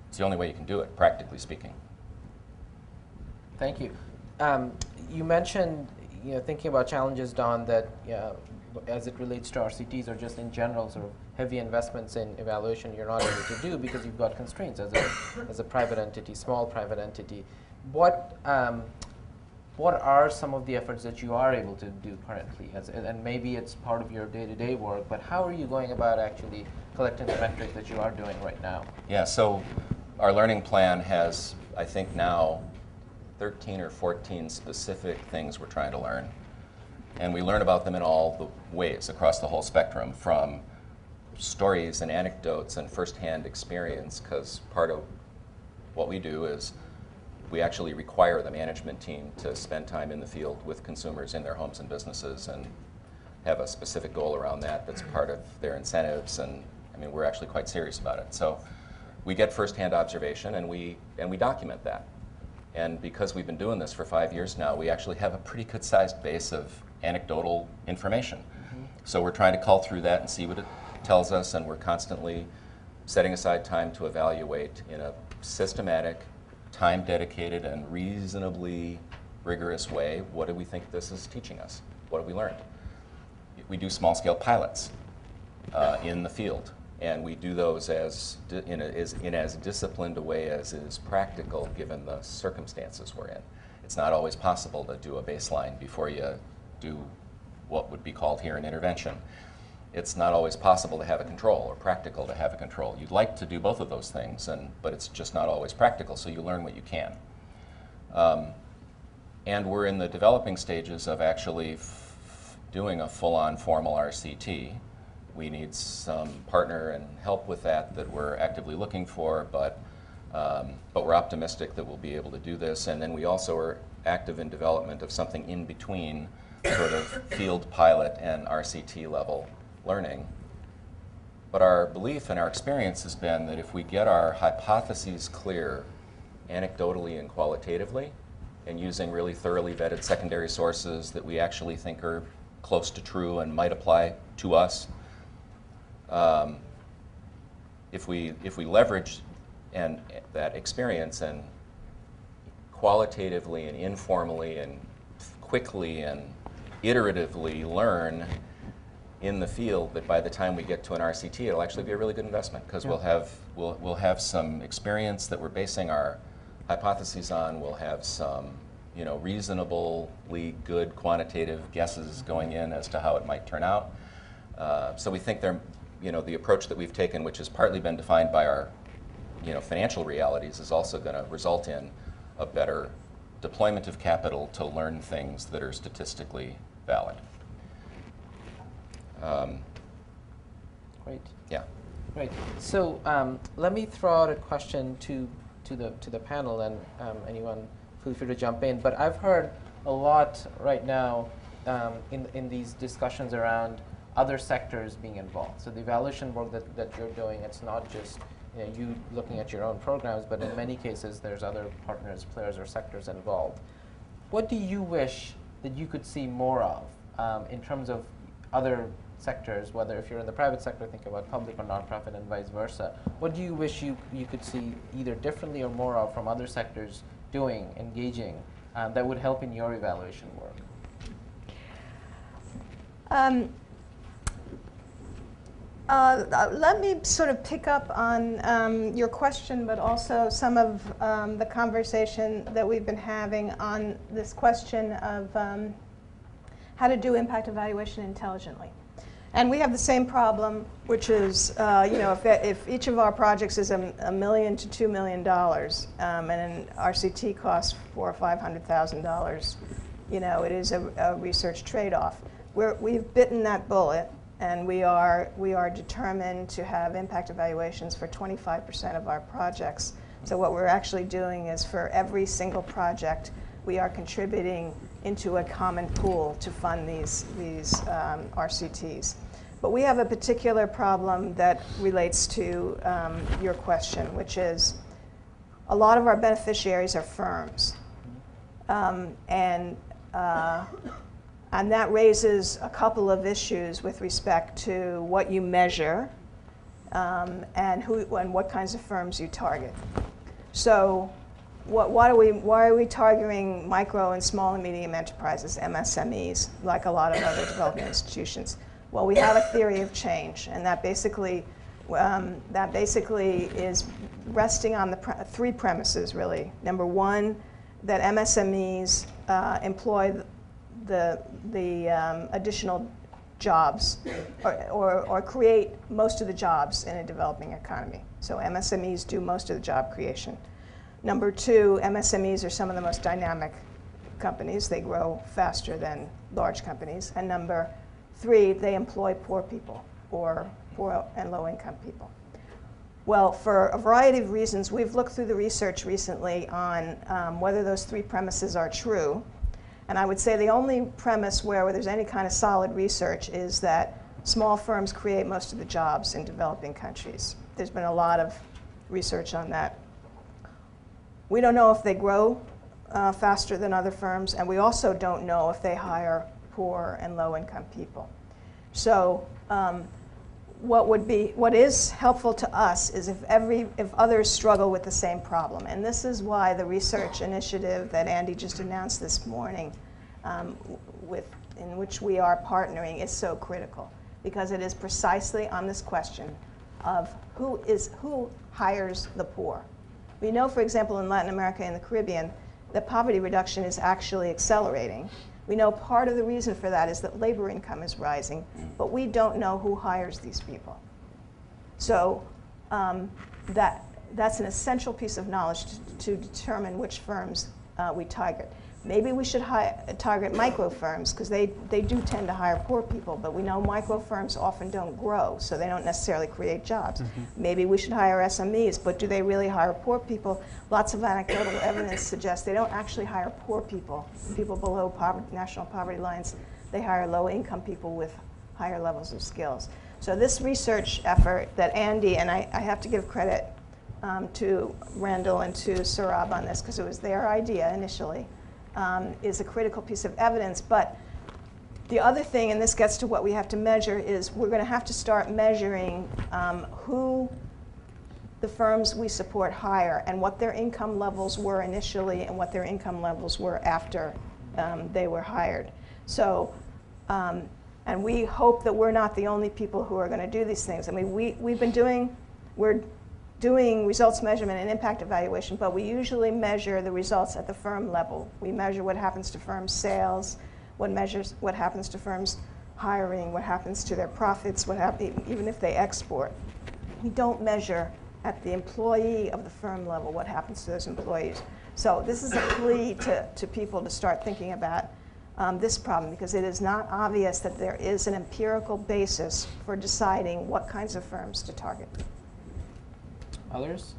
It's the only way you can do it, practically speaking. Thank you. You mentioned, you know, thinking about challenges, Donn, that as it relates to RCTs or just in general, sort of heavy investments in evaluation you're not able to do because you've got constraints as a private entity, small private entity. What are some of the efforts that you are able to do currently? And maybe it's part of your day-to-day work, but how are you going about actually collecting the metrics that you are doing right now? Yeah, so our learning plan has, I think now, 13 or 14 specific things we're trying to learn. And we learn about them in all the ways across the whole spectrum, from stories and anecdotes and firsthand experience, because part of what we do is we actually require the management team to spend time in the field with consumers in their homes and businesses and have a specific goal around that that's part of their incentives. And I mean, we're actually quite serious about it. So we get firsthand observation and we document that. And because we've been doing this for 5 years now, we actually have a pretty good sized base of anecdotal information. Mm-hmm. So we're trying to cull through that and see what it tells us, and we're constantly setting aside time to evaluate in a systematic, time-dedicated, and reasonably rigorous way, what do we think this is teaching us? What have we learned? We do small-scale pilots in the field, and we do those in as disciplined a way as is practical given the circumstances we're in. It's not always possible to do a baseline before you do what would be called here an intervention. It's not always possible to have a control or practical to have a control. You'd like to do both of those things, but it's just not always practical, so you learn what you can. And we're in the developing stages of actually doing a full-on formal RCT. We need some partner and help with that we're actively looking for, but we're optimistic that we'll be able to do this. And then we also are active in development of something in between sort of field pilot and RCT level learning. But our belief and our experience has been that if we get our hypotheses clear anecdotally and qualitatively, and using really thoroughly vetted secondary sources that we actually think are close to true and might apply to us, if we leverage that experience and qualitatively and informally and quickly and iteratively learn in the field, that by the time we get to an RCT, it'll actually be a really good investment, because we'll have some experience that we're basing our hypotheses on. We'll have some, you know, reasonably good quantitative guesses going in as to how it might turn out. So we think you know, the approach that we've taken, which has partly been defined by our, you know, financial realities, is also going to result in a better deployment of capital to learn things that are statistically valid. Great. Yeah. Great. So let me throw out a question to the panel, and anyone feel free to jump in. But I've heard a lot right now in these discussions around other sectors being involved. So the evaluation work that you're doing, it's not just, you know, you looking at your own programs, but in many cases there's other partners, players, or sectors involved. What do you wish that you could see more of in terms of other sectors, whether if you're in the private sector, think about public or nonprofit and vice versa? What do you wish you could see either differently or more of from other sectors doing, engaging, that would help in your evaluation work? Let me sort of pick up on your question, but also some of the conversation that we've been having on this question of how to do impact evaluation intelligently. And we have the same problem, which is, you know, if each of our projects is $1 million to $2 million, and an RCT costs $400,000 or $500,000, you know, it is a research trade-off. We've bitten that bullet, and we are determined to have impact evaluations for 25% of our projects. So what we're actually doing is, for every single project, we are contributing into a common pool to fund these RCTs. But we have a particular problem that relates to your question, which is a lot of our beneficiaries are firms. And that raises a couple of issues with respect to what you measure and what kinds of firms you target. So why are we targeting micro and small and medium enterprises, MSMEs, like a lot of other development institutions? Well, we have a theory of change, and that basically is resting on three premises, really. Number one, that MSMEs employ the additional jobs or create most of the jobs in a developing economy. So MSMEs do most of the job creation. Number two, MSMEs are some of the most dynamic companies. They grow faster than large companies. And number three, they employ poor people or poor and low-income people. Well, for a variety of reasons, we've looked through the research recently on whether those three premises are true. And I would say the only premise where there's any kind of solid research is that small firms create most of the jobs in developing countries. There's been a lot of research on that. We don't know if they grow faster than other firms, and we also don't know if they hire poor and low-income people. So what is helpful to us is if others struggle with the same problem. And this is why the research initiative that ANDE just announced this morning, in which we are partnering, is so critical, because it is precisely on this question of who hires the poor. We know, for example, in Latin America and the Caribbean, that poverty reduction is actually accelerating. We know part of the reason for that is that labor income is rising, but we don't know who hires these people. So that's an essential piece of knowledge to determine which firms we target. Maybe we should target micro firms, because they do tend to hire poor people, but we know micro firms often don't grow, so they don't necessarily create jobs. Maybe we should hire SMEs, but do they really hire poor people? Lots of anecdotal evidence suggests they don't actually hire poor people, people below national poverty lines. They hire low-income people with higher levels of skills. So this research effort that ANDE, and I have to give credit to Randall and to Saurabh on this, because it was their idea initially, is a critical piece of evidence. But the other thing, and this gets to what we have to measure, is we're going to have to start measuring who the firms we support hire and what their income levels were initially and what their income levels were after they were hired. So, and we hope that we're not the only people who are going to do these things. I mean, we're doing results measurement and impact evaluation, but we usually measure the results at the firm level. We measure what happens to firms' sales, what happens to firms' hiring, what happens to their profits, even if they export. We don't measure at the employee of the firm level what happens to those employees. So this is a plea to people to start thinking about this problem, because it is not obvious that there is an empirical basis for deciding what kinds of firms to target. Others?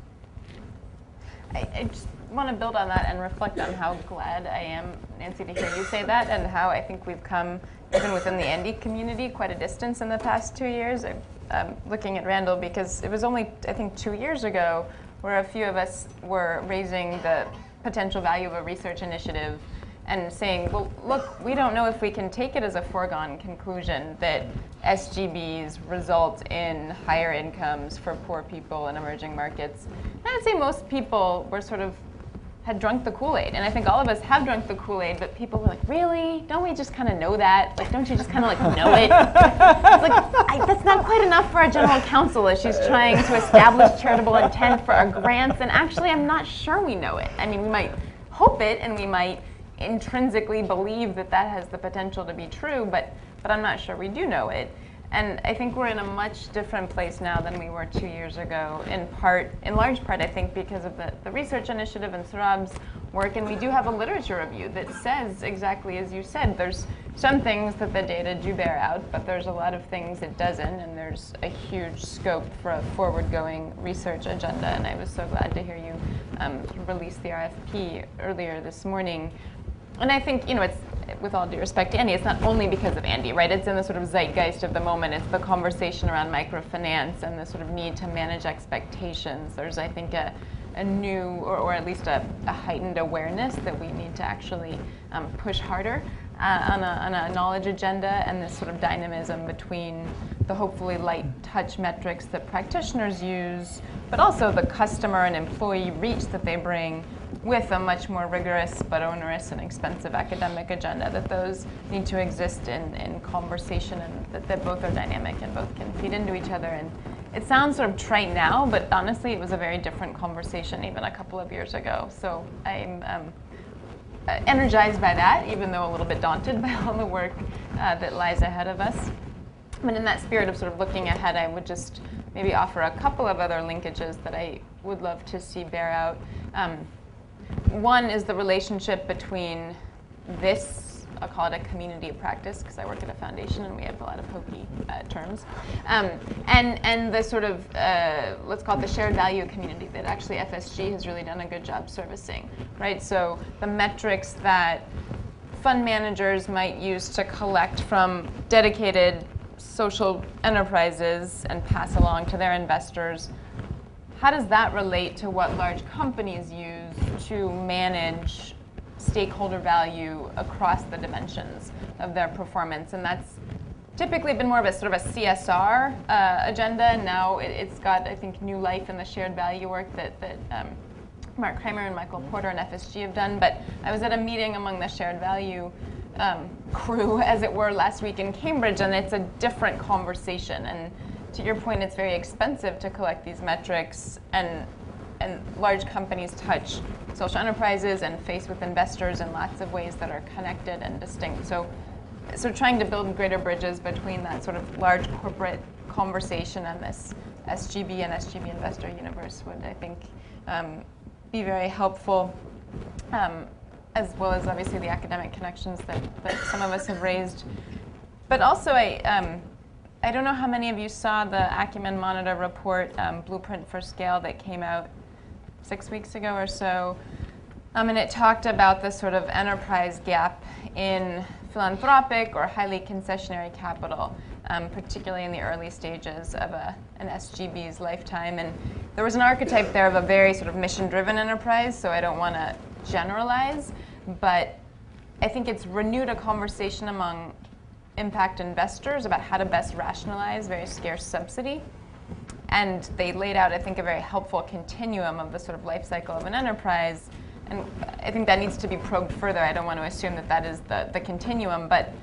I just want to build on that and reflect on how glad I am, Nancy, to hear you say that, and how I think we've come, even within the ANDE community, quite a distance in the past 2 years. I'm looking at Randall because it was only, I think, 2 years ago where a few of us were raising the potential value of a research initiative and saying, well, look, we don't know if we can take it as a foregone conclusion that SGBs result in higher incomes for poor people in emerging markets. And I would say most people were had drunk the Kool-Aid. And I think all of us have drunk the Kool-Aid, but people were like, really? Don't we just kind of know that? Like, don't you just kind of know it? It's like, that's not quite enough for our general counsel as she's trying to establish charitable intent for our grants. And actually, I'm not sure we know it. I mean, we might hope it, and we might intrinsically believe that that has the potential to be true, but I'm not sure we do know it. And I think we're in a much different place now than we were 2 years ago, in large part, I think, because of the research initiative and Surab's work. And we do have a literature review that says exactly as you said. There's some things that the data do bear out, but there's a lot of things it doesn't, and there's a huge scope for a forward-going research agenda. And I was so glad to hear you release the RFP earlier this morning. And I think, it's, with all due respect to ANDE, it's not only because of ANDE, right? It's in the zeitgeist of the moment. It's the conversation around microfinance and the need to manage expectations. There's, I think, a new, or at least a heightened awareness that we need to actually push harder on a knowledge agenda, and this dynamism between the hopefully light touch metrics that practitioners use, but also the customer and employee reach that they bring with a much more rigorous but onerous and expensive academic agenda, that those need to exist in conversation, and that both are dynamic and both can feed into each other. And it sounds trite now, but honestly, it was a very different conversation even a couple of years ago. So I'm energized by that, even though a little bit daunted by all the work that lies ahead of us. But in that spirit of looking ahead, I would just maybe offer a couple of other linkages that I would love to see bear out. One is the relationship between this, I'll call it a community of practice, because I work at a foundation and we have a lot of hokey terms, and the let's call it the shared value community that actually FSG has really done a good job servicing, right? So the metrics that fund managers might use to collect from dedicated social enterprises and pass along to their investors, how does that relate to what large companies use to manage stakeholder value across the dimensions of their performance? And that's typically been more of a CSR agenda, and now it's got, I think, new life in the shared value work that Mark Kramer and Michael Porter and FSG have done. But I was at a meeting among the shared value crew, as it were, last week in Cambridge, and it's a different conversation. And to your point, it's very expensive to collect these metrics, and large companies touch social enterprises and face with investors in lots of ways that are connected and distinct. So trying to build greater bridges between that large corporate conversation and this SGB and SGB investor universe would, I think, be very helpful, as well as obviously the academic connections that some of us have raised. But also, I don't know how many of you saw the Acumen Monitor report, Blueprint for Scale, that came out 6 weeks ago or so. And it talked about the enterprise gap in philanthropic or highly concessionary capital, particularly in the early stages of an SGB's lifetime. And there was an archetype there of a very mission-driven enterprise, so I don't want to generalize, but I think it's renewed a conversation among impact investors about how to best rationalize very scarce subsidy. And they laid out, I think, a very helpful continuum of the sort of life cycle of an enterprise. And I think that needs to be probed further. I don't want to assume that that is the continuum, but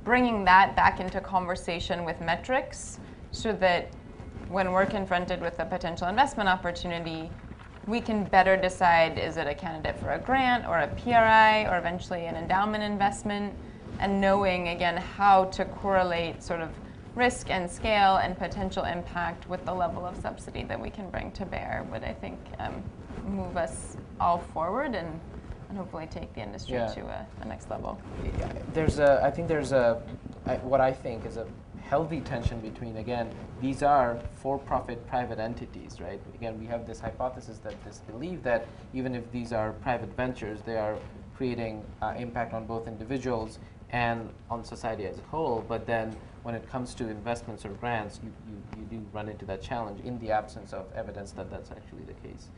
bringing that back into conversation with metrics so that when we're confronted with a potential investment opportunity, we can better decide, is it a candidate for a grant or a PRI or eventually an endowment investment, and knowing, again, how to correlate sort of risk and scale and potential impact with the level of subsidy that we can bring to bear would, I think, move us all forward and hopefully take the industry to a next level. I think there's what I think is a healthy tension between, again, these are for-profit private entities, right? Again, we have this hypothesis, that this belief that even if these are private ventures, they are creating impact on both individuals and on society as a whole. But then when it comes to investments or grants, you do run into that challenge in the absence of evidence that that's actually the case.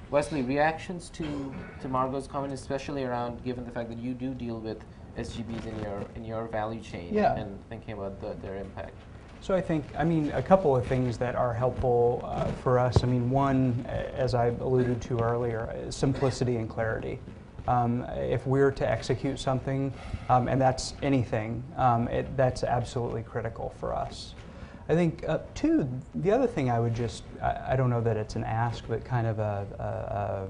Wesley, reactions to Margot's comment, especially around, given the fact that you do deal with SGBs in your value chain and thinking about their impact. So I think, a couple of things that are helpful for us. One, as I alluded to earlier, is simplicity and clarity. If we're to execute something, and that's anything, that's absolutely critical for us. I think, two, the other thing I would just, I don't know that it's an ask, but kind of a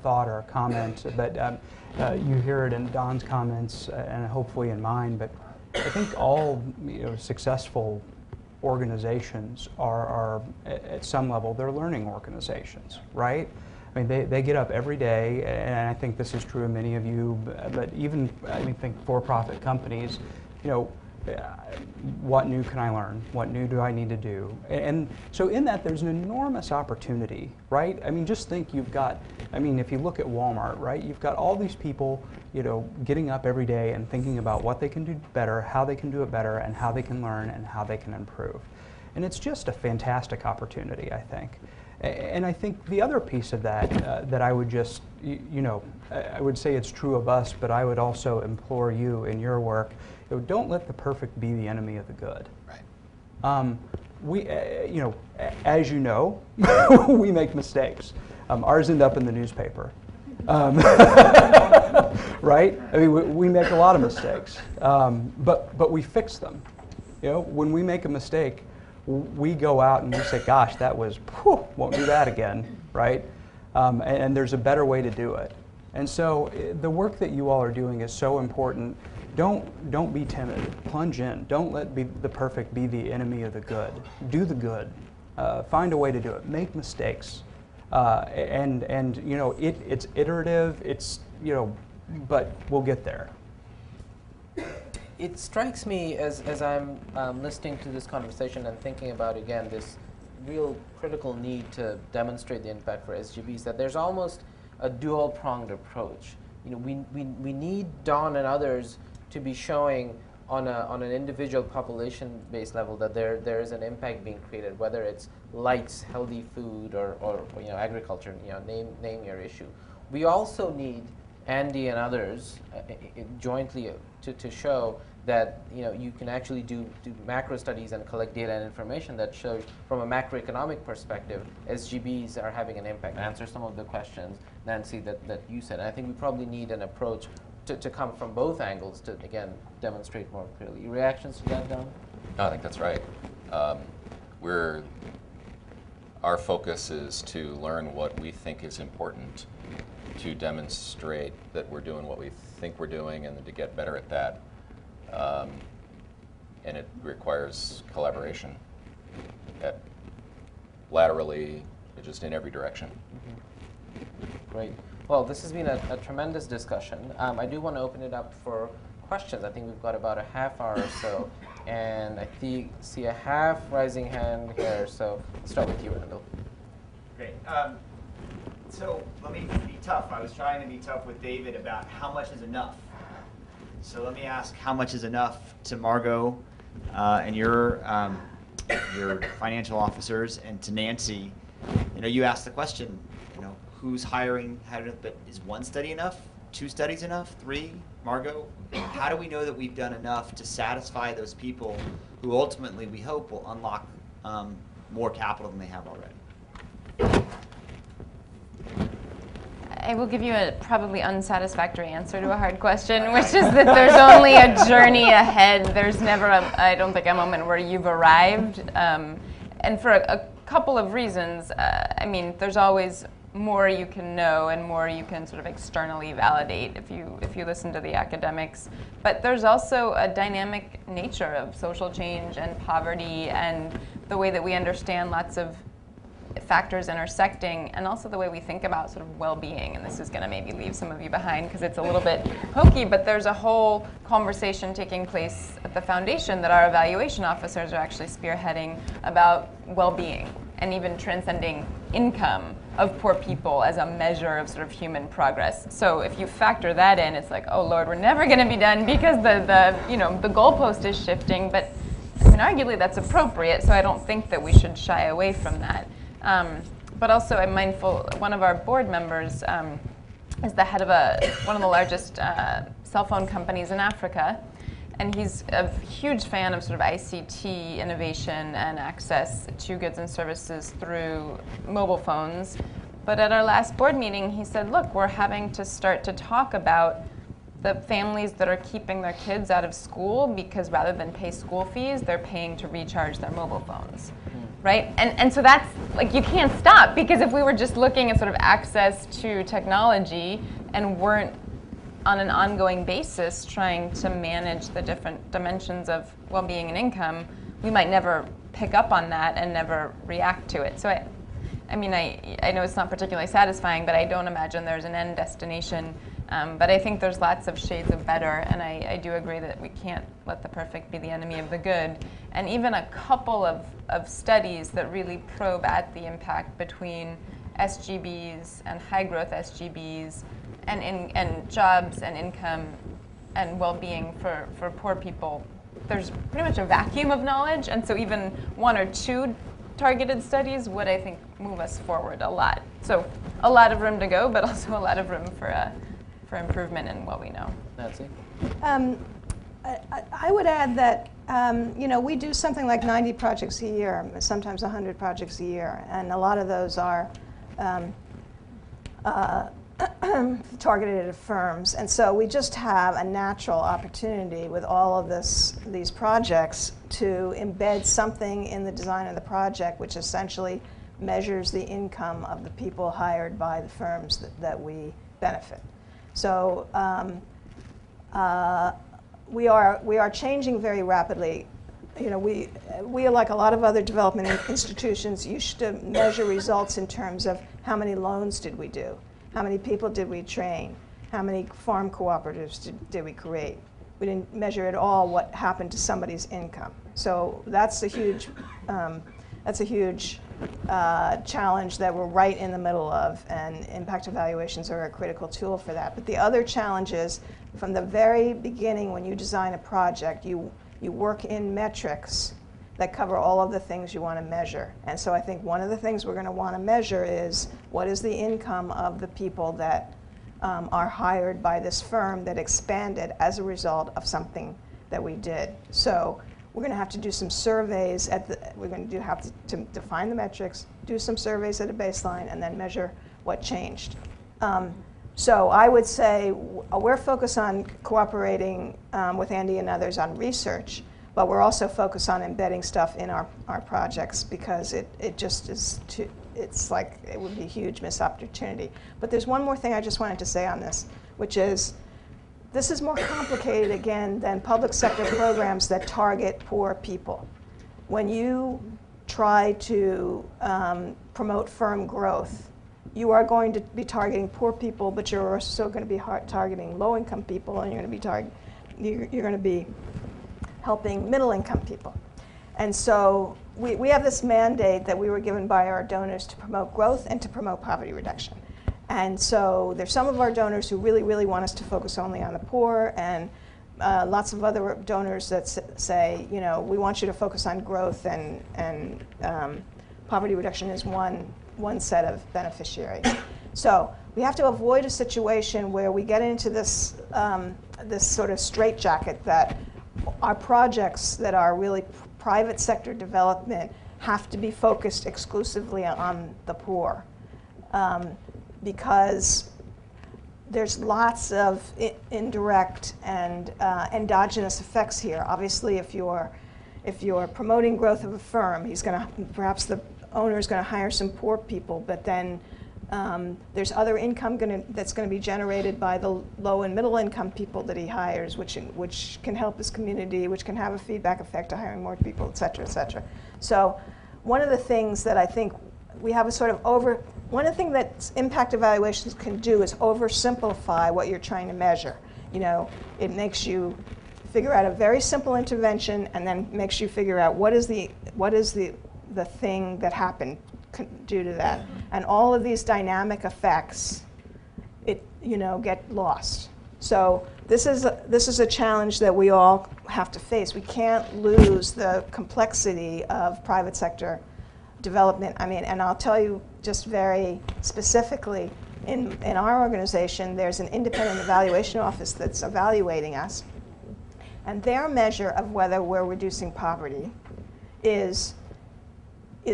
thought or a comment, but you hear it in Donn's comments and hopefully in mine, but I think all successful organizations are at some level, they're learning organizations, right? They get up every day, and I think this is true of many of you, but even I think for-profit companies, what new can I learn? What new do I need to do? And so in that, there's an enormous opportunity, right? Just think you've got, if you look at Walmart, right? You've got all these people, getting up every day and thinking about what they can do better, how they can do it better, and how they can learn and how they can improve. And it's just a fantastic opportunity, I think. And I think the other piece of that, that I would just, I would say it's true of us, but I would also implore you in your work, don't let the perfect be the enemy of the good. Right. We, as you know, we make mistakes. Ours end up in the newspaper. Right? We make a lot of mistakes, but we fix them. When we make a mistake, we go out and we say, gosh, that was, won't do that again, right? And there's a better way to do it. And so the work that you all are doing is so important. Don't be timid. Plunge in. Don't let the perfect be the enemy of the good. Do the good. Find a way to do it. Make mistakes. And it's iterative. It's but we'll get there. It strikes me as I'm listening to this conversation and thinking about, again, this real critical need to demonstrate the impact for SGBs, that there's almost a dual-pronged approach. We need Donn and others to be showing on an individual population-based level that there is an impact being created, whether it's lights, healthy food, or agriculture. Name your issue. We also need ANDE and others jointly to show that you can actually do macro studies and collect data and information that shows from a macroeconomic perspective SGBs are having an impact. Answer some of the questions, Nancy, that you said. And I think we probably need an approach to come from both angles to, again, demonstrate more clearly. Reactions to that, Donn? No, I think that's right. Our focus is to learn what we think is important, to demonstrate that we're doing what we think we're doing, and to get better at that. And it requires collaboration, laterally, just in every direction. Mm-hmm. Great. Well, this has been a tremendous discussion. I do want to open it up for questions. I think we've got about a half hour or so, and I see a half rising hand here, so let's start with you, Randall. Great. So let me be tough. I was trying to be tough with David about how much is enough. So let me ask how much is enough to Margot and your financial officers, and to Nancy. You asked the question, who's hiring, but is one study enough? 2 studies enough? 3? Margot, how do we know that we've done enough to satisfy those people who ultimately we hope will unlock more capital than they have already? I will give you a probably unsatisfactory answer to a hard question, which is that there's only a journey ahead. There's never, I don't think, a moment where you've arrived. And for a couple of reasons. I mean, there's always more you can know and more you can sort of externally validate if you listen to the academics. But there's also a dynamic nature of social change and poverty and the way that we understand lots of factors intersecting, and also the way we think about sort of well-being. And this is going to maybe leave some of you behind because it's a little bit hokey, but there's a whole conversation taking place at the foundation that our evaluation officers are actually spearheading about well-being and even transcending income of poor people as a measure of sort of human progress. So if you factor that in, it's like, oh Lord, we're never going to be done because the goalpost is shifting. But I mean, arguably that's appropriate, so I don't think that we should shy away from that. But also I'm mindful, one of our board members is the head of one of the largest cell phone companies in Africa. And he's a huge fan of sort of ICT innovation and access to goods and services through mobile phones. But at our last board meeting, he said, look, we're having to start to talk about the families that are keeping their kids out of school because rather than pay school fees, they're paying to recharge their mobile phones. Right? And so that's, like, you can't stop, because if we were just looking at sort of access to technology and weren't on an ongoing basis trying to manage the different dimensions of well-being and income, we might never pick up on that and never react to it. So I mean, I know it's not particularly satisfying, but I don't imagine there's an end destination. But I think there's lots of shades of better, and I do agree that we can't let the perfect be the enemy of the good. And even a couple of studies that really probe at the impact between SGBs and high-growth SGBs and jobs and income and well-being for poor people, there's pretty much a vacuum of knowledge, and so even one or two targeted studies would, I think, move us forward a lot. So a lot of room to go, but also a lot of room for improvement in what we know. Nancy? I would add that we do something like 90 projects a year, sometimes 100 projects a year, and a lot of those are targeted at firms. And so we just have a natural opportunity with all of these projects to embed something in the design of the project which essentially measures the income of the people hired by the firms that we benefit. So we are changing very rapidly. We are like a lot of other development institutions used to measure results in terms of how many loans did we do, how many people did we train, how many farm cooperatives did we create. We didn't measure at all what happened to somebody's income. So that's a huge challenge that we're right in the middle of, and impact evaluations are a critical tool for that. But the other challenge is, from the very beginning when you design a project, you work in metrics that cover all of the things you want to measure. And so I think one of the things we're going to want to measure is what is the income of the people that are hired by this firm that expanded as a result of something that we did. So we're going to have to do some surveys we're going to have to define the metrics, do some surveys at a baseline, and then measure what changed. So I would say we're focused on cooperating with ANDE and others on research, but we're also focused on embedding stuff in our projects, because it just is it's like it would be a huge missed opportunity. But there's one more thing I just wanted to say on this, which is this is more complicated, again, than public sector programs that target poor people. When you try to promote firm growth, you are going to be targeting poor people, but you're also going to be targeting low-income people, and you're going to be helping middle-income people. And so we have this mandate that we were given by our donors to promote growth and to promote poverty reduction. And so there's some of our donors who really, really want us to focus only on the poor, and lots of other donors that say, we want you to focus on growth, and poverty reduction is one set of beneficiaries. So we have to avoid a situation where we get into this sort of straitjacket that our projects that are really private sector development have to be focused exclusively on the poor, because there's lots of indirect and endogenous effects here. Obviously, if you're promoting growth of a firm, perhaps the owner is going to hire some poor people, but then there's other income that's going to be generated by the low and middle income people that he hires, which can help his community, which can have a feedback effect to hiring more people, et cetera, et cetera. So one of the things that I think we have a sort of one of the things that impact evaluations can do is oversimplify what you're trying to measure. You know, it makes you figure out a very simple intervention, and then makes you figure out what is the thing that happened due to that, and all of these dynamic effects, get lost. So this is a challenge that we all have to face. We can't lose the complexity of private sector development. I mean, and I'll tell you just very specifically, in our organization, there's an independent evaluation office that's evaluating us, and their measure of whether we're reducing poverty is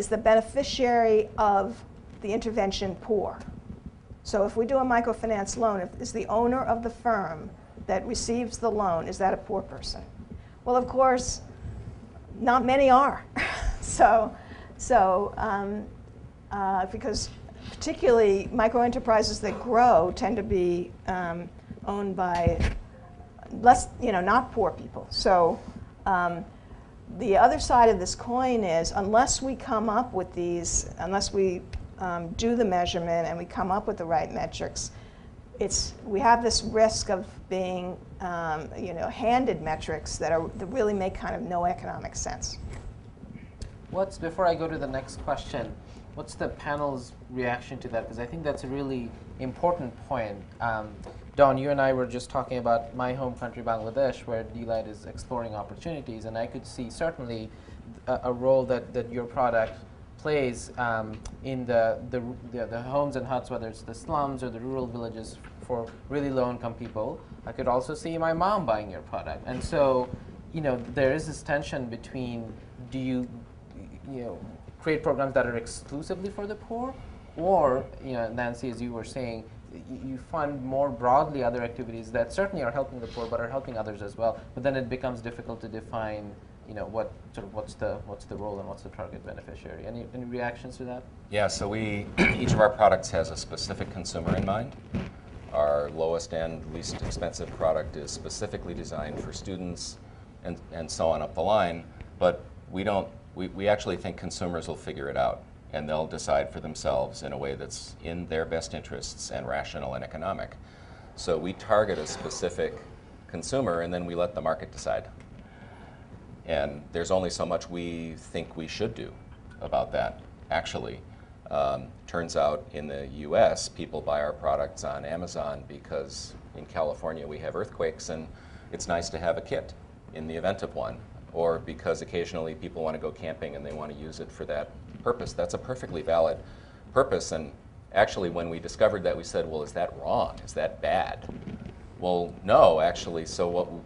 the beneficiary of the intervention poor? So if we do a microfinance loan, is the owner of the firm that receives the loan, is that a poor person? Well, of course, not many are. Because particularly micro-enterprises that grow tend to be owned by not poor people. So the other side of this coin is, unless we come up with these, unless we do the measurement and we come up with the right metrics, we have this risk of being handed metrics that really make kind of no economic sense. Before I go to the next question, what's the panel's reaction to that? Because I think that's a really important point. Donn, you and I were just talking about my home country, Bangladesh, where d.light is exploring opportunities, and I could see certainly a role that your product plays in the homes and huts, whether it's the slums or the rural villages for really low-income people. I could also see my mom buying your product, and so there is this tension between, do you create programs that are exclusively for the poor, or Nancy, as you were saying, you fund more broadly other activities that certainly are helping the poor but are helping others as well. But then it becomes difficult to define, what's the role and what's the target beneficiary. Any reactions to that? Yeah. So each of our products has a specific consumer in mind. Our lowest and least expensive product is specifically designed for students, and so on up the line. But we actually think consumers will figure it out, and they'll decide for themselves in a way that's in their best interests and rational and economic. So we target a specific consumer, and then we let the market decide. And there's only so much we think we should do about that, actually. Turns out in the US, people buy our products on Amazon because in California we have earthquakes, and it's nice to have a kit in the event of one, or because occasionally people want to go camping and they want to use it for that purpose. That's a perfectly valid purpose. And actually, when we discovered that, we said, well, is that wrong? Is that bad? Well, no, actually. So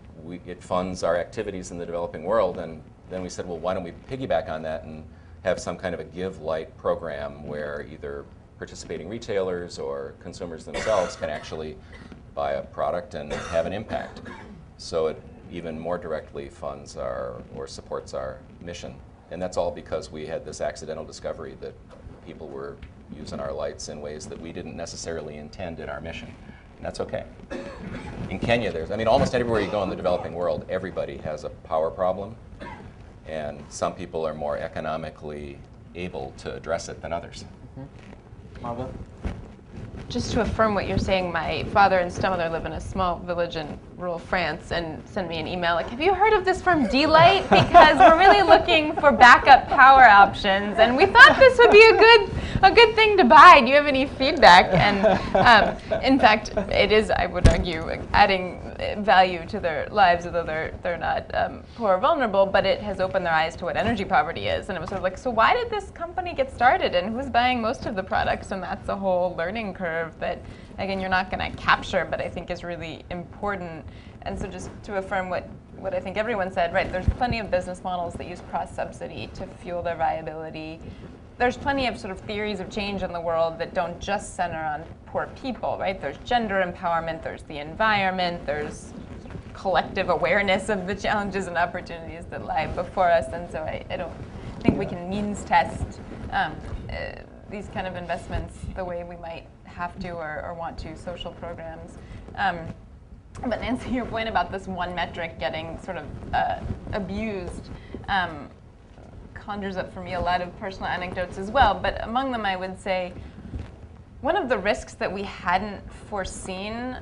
it funds our activities in the developing world. And then we said, well, why don't we piggyback on that and have some kind of a d.light program where either participating retailers or consumers themselves can actually buy a product and have an impact. So it even more directly funds or supports our mission. And that's all because we had this accidental discovery that people were using our lights in ways that we didn't necessarily intend in our mission. And that's okay. In Kenya, almost everywhere you go in the developing world, everybody has a power problem. And some people are more economically able to address it than others. Margot? Just to affirm what you're saying, my father and stepmother live in a small village in rural France and sent me an email like, have you heard of this firm d.light? Because we're really looking for backup power options, and we thought this would be a good thing to buy. Do you have any feedback? And in fact, it is, I would argue, adding value to their lives, although they're not poor or vulnerable, but it has opened their eyes to what energy poverty is. And it was sort of like, so why did this company get started, and who's buying most of the products? And that's a whole learning curve that, again, you're not going to capture, but I think is really important. And so just to affirm what what I think everyone said, right? There's plenty of business models that use cross-subsidy to fuel their viability. There's plenty of sort of theories of change in the world that don't just center on poor people, right? There's gender empowerment, there's the environment, there's collective awareness of the challenges and opportunities that lie before us, and so I don't think we can means test these kind of investments the way we might have to or want to social programs. But Nancy, your point about this one metric getting sort of abused conjures up for me a lot of personal anecdotes as well, but among them I would say one of the risks that we hadn't foreseen,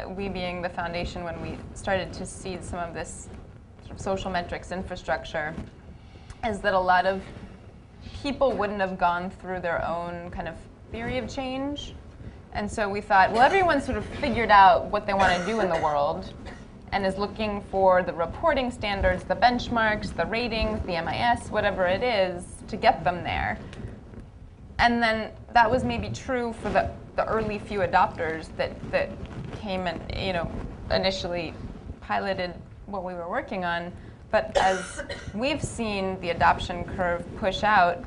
we being the foundation when we started to seed some of this sort of social metrics infrastructure, is that a lot of people wouldn't have gone through their own kind of theory of change. And so we thought, well, everyone's sort of figured out what they want to do in the world and is looking for the reporting standards, the benchmarks, the ratings, the MIS, whatever it is, to get them there. And then that was maybe true for the early few adopters that came and, you know, initially piloted what we were working on. But as we've seen the adoption curve push out,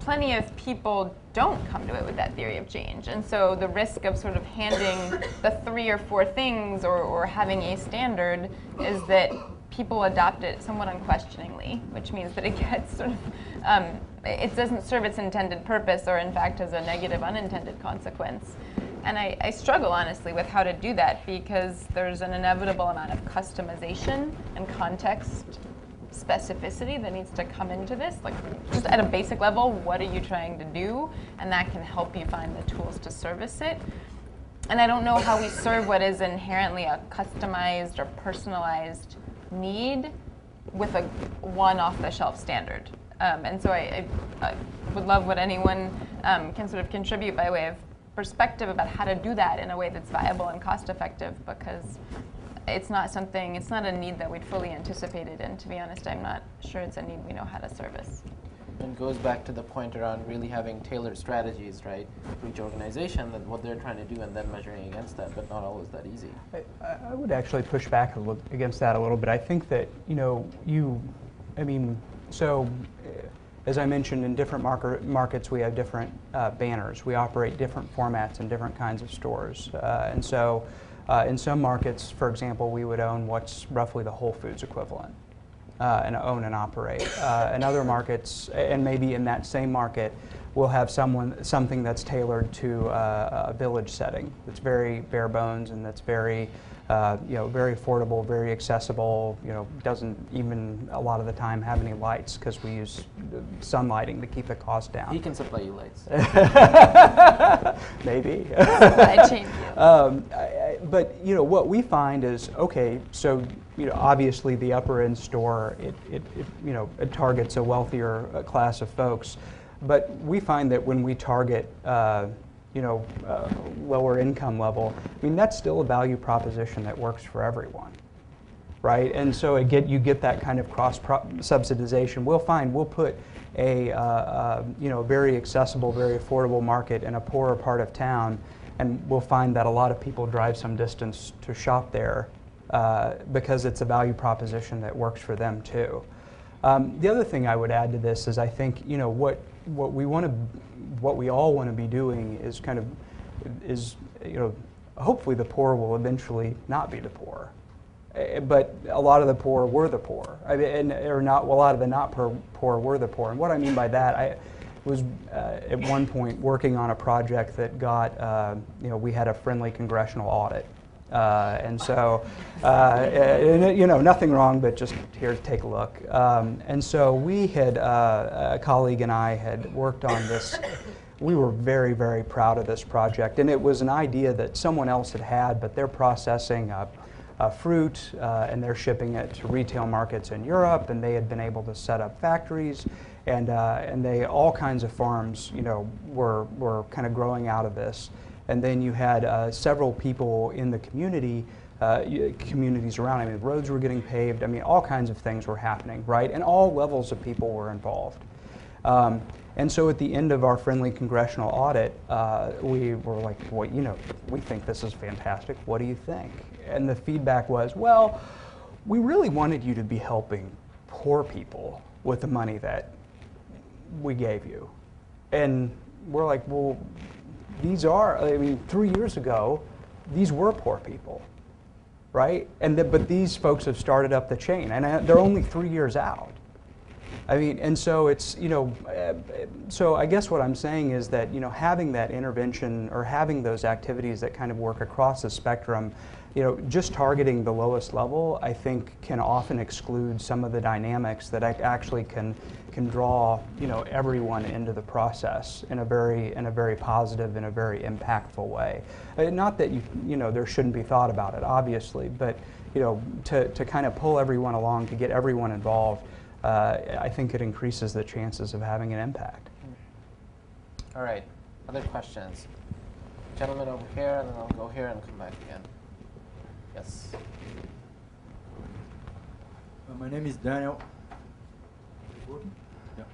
plenty of people don't come to it with that theory of change. And so the risk of sort of handing the 3 or 4 things or having a standard is that people adopt it somewhat unquestioningly, which means that it gets sort of, it doesn't serve its intended purpose or in fact has a negative unintended consequence. And I struggle honestly with how to do that because there's an inevitable amount of customization and context specificity that needs to come into this. Like, just at a basic level, what are you trying to do? And that can help you find the tools to service it. And I don't know how we serve what is inherently a customized or personalized need with a one off-the-shelf standard. And so I would love what anyone can sort of contribute by way of perspective about how to do that in a way that's viable and cost-effective, because it's not a need that we'd fully anticipated, and to be honest, I'm not sure it's a need we know how to service. And goes back to the point around really having tailored strategies, right, for each organization, that what they're trying to do and then measuring against that, but not always that easy. I would actually push back against that a little bit. I think that, so as I mentioned, in different markets we have different banners. We operate different formats and different kinds of stores. And so in some markets, for example, we would own what's roughly the Whole Foods equivalent. And own and operate. In other markets, and maybe in that same market, we'll have something that's tailored to a village setting that's very bare bones and that's very, very affordable, very accessible. Doesn't even a lot of the time have any lights because we use sun lighting to keep the cost down. He can supply you lights. Maybe. Supply chain. But what we find is, okay, so obviously the upper end store it targets a wealthier class of folks, but we find that when we target lower income level, that's still a value proposition that works for everyone, right? And so you get that kind of cross subsidization. We'll put a very accessible, very affordable market in a poorer part of town, and we'll find that a lot of people drive some distance to shop there because it's a value proposition that works for them too. The other thing I would add to this is I think what we all want to be doing is hopefully the poor will eventually not be the poor, but a lot of the poor were the poor, a lot of the not poor were the poor. And what I mean by that, I was at one point working on a project that got we had a friendly congressional audit. And so, nothing wrong, but just here to take a look. And so we had, a colleague and I had worked on this. We were very, very proud of this project. And it was an idea that someone else had, but they're processing fruit and they're shipping it to retail markets in Europe, and they had been able to set up factories. And all kinds of farms, were kind of growing out of this. And then you had several people in the communities around. Roads were getting paved. All kinds of things were happening, right? And all levels of people were involved. And so at the end of our friendly congressional audit, we were like, well, we think this is fantastic. What do you think? And the feedback was, well, we really wanted you to be helping poor people with the money that we gave you. And we're like, well, these are, I mean, 3 years ago, these were poor people, right? But these folks have started up the chain, and they're only 3 years out. I mean, and so it's, you know, so I guess what I'm saying is that, you know, having that intervention or having those activities that kind of work across the spectrum, you know, just targeting the lowest level, I think can often exclude some of the dynamics that actually can draw, you know, everyone into the process in a very positive, in a very impactful way. Not that you know, there shouldn't be thought about it, obviously, but, you know, to kind of pull everyone along, to get everyone involved, I think it increases the chances of having an impact. All right, other questions? Gentleman over here, and then I'll go here and come back again. Yes. My name is Daniel. Yeah.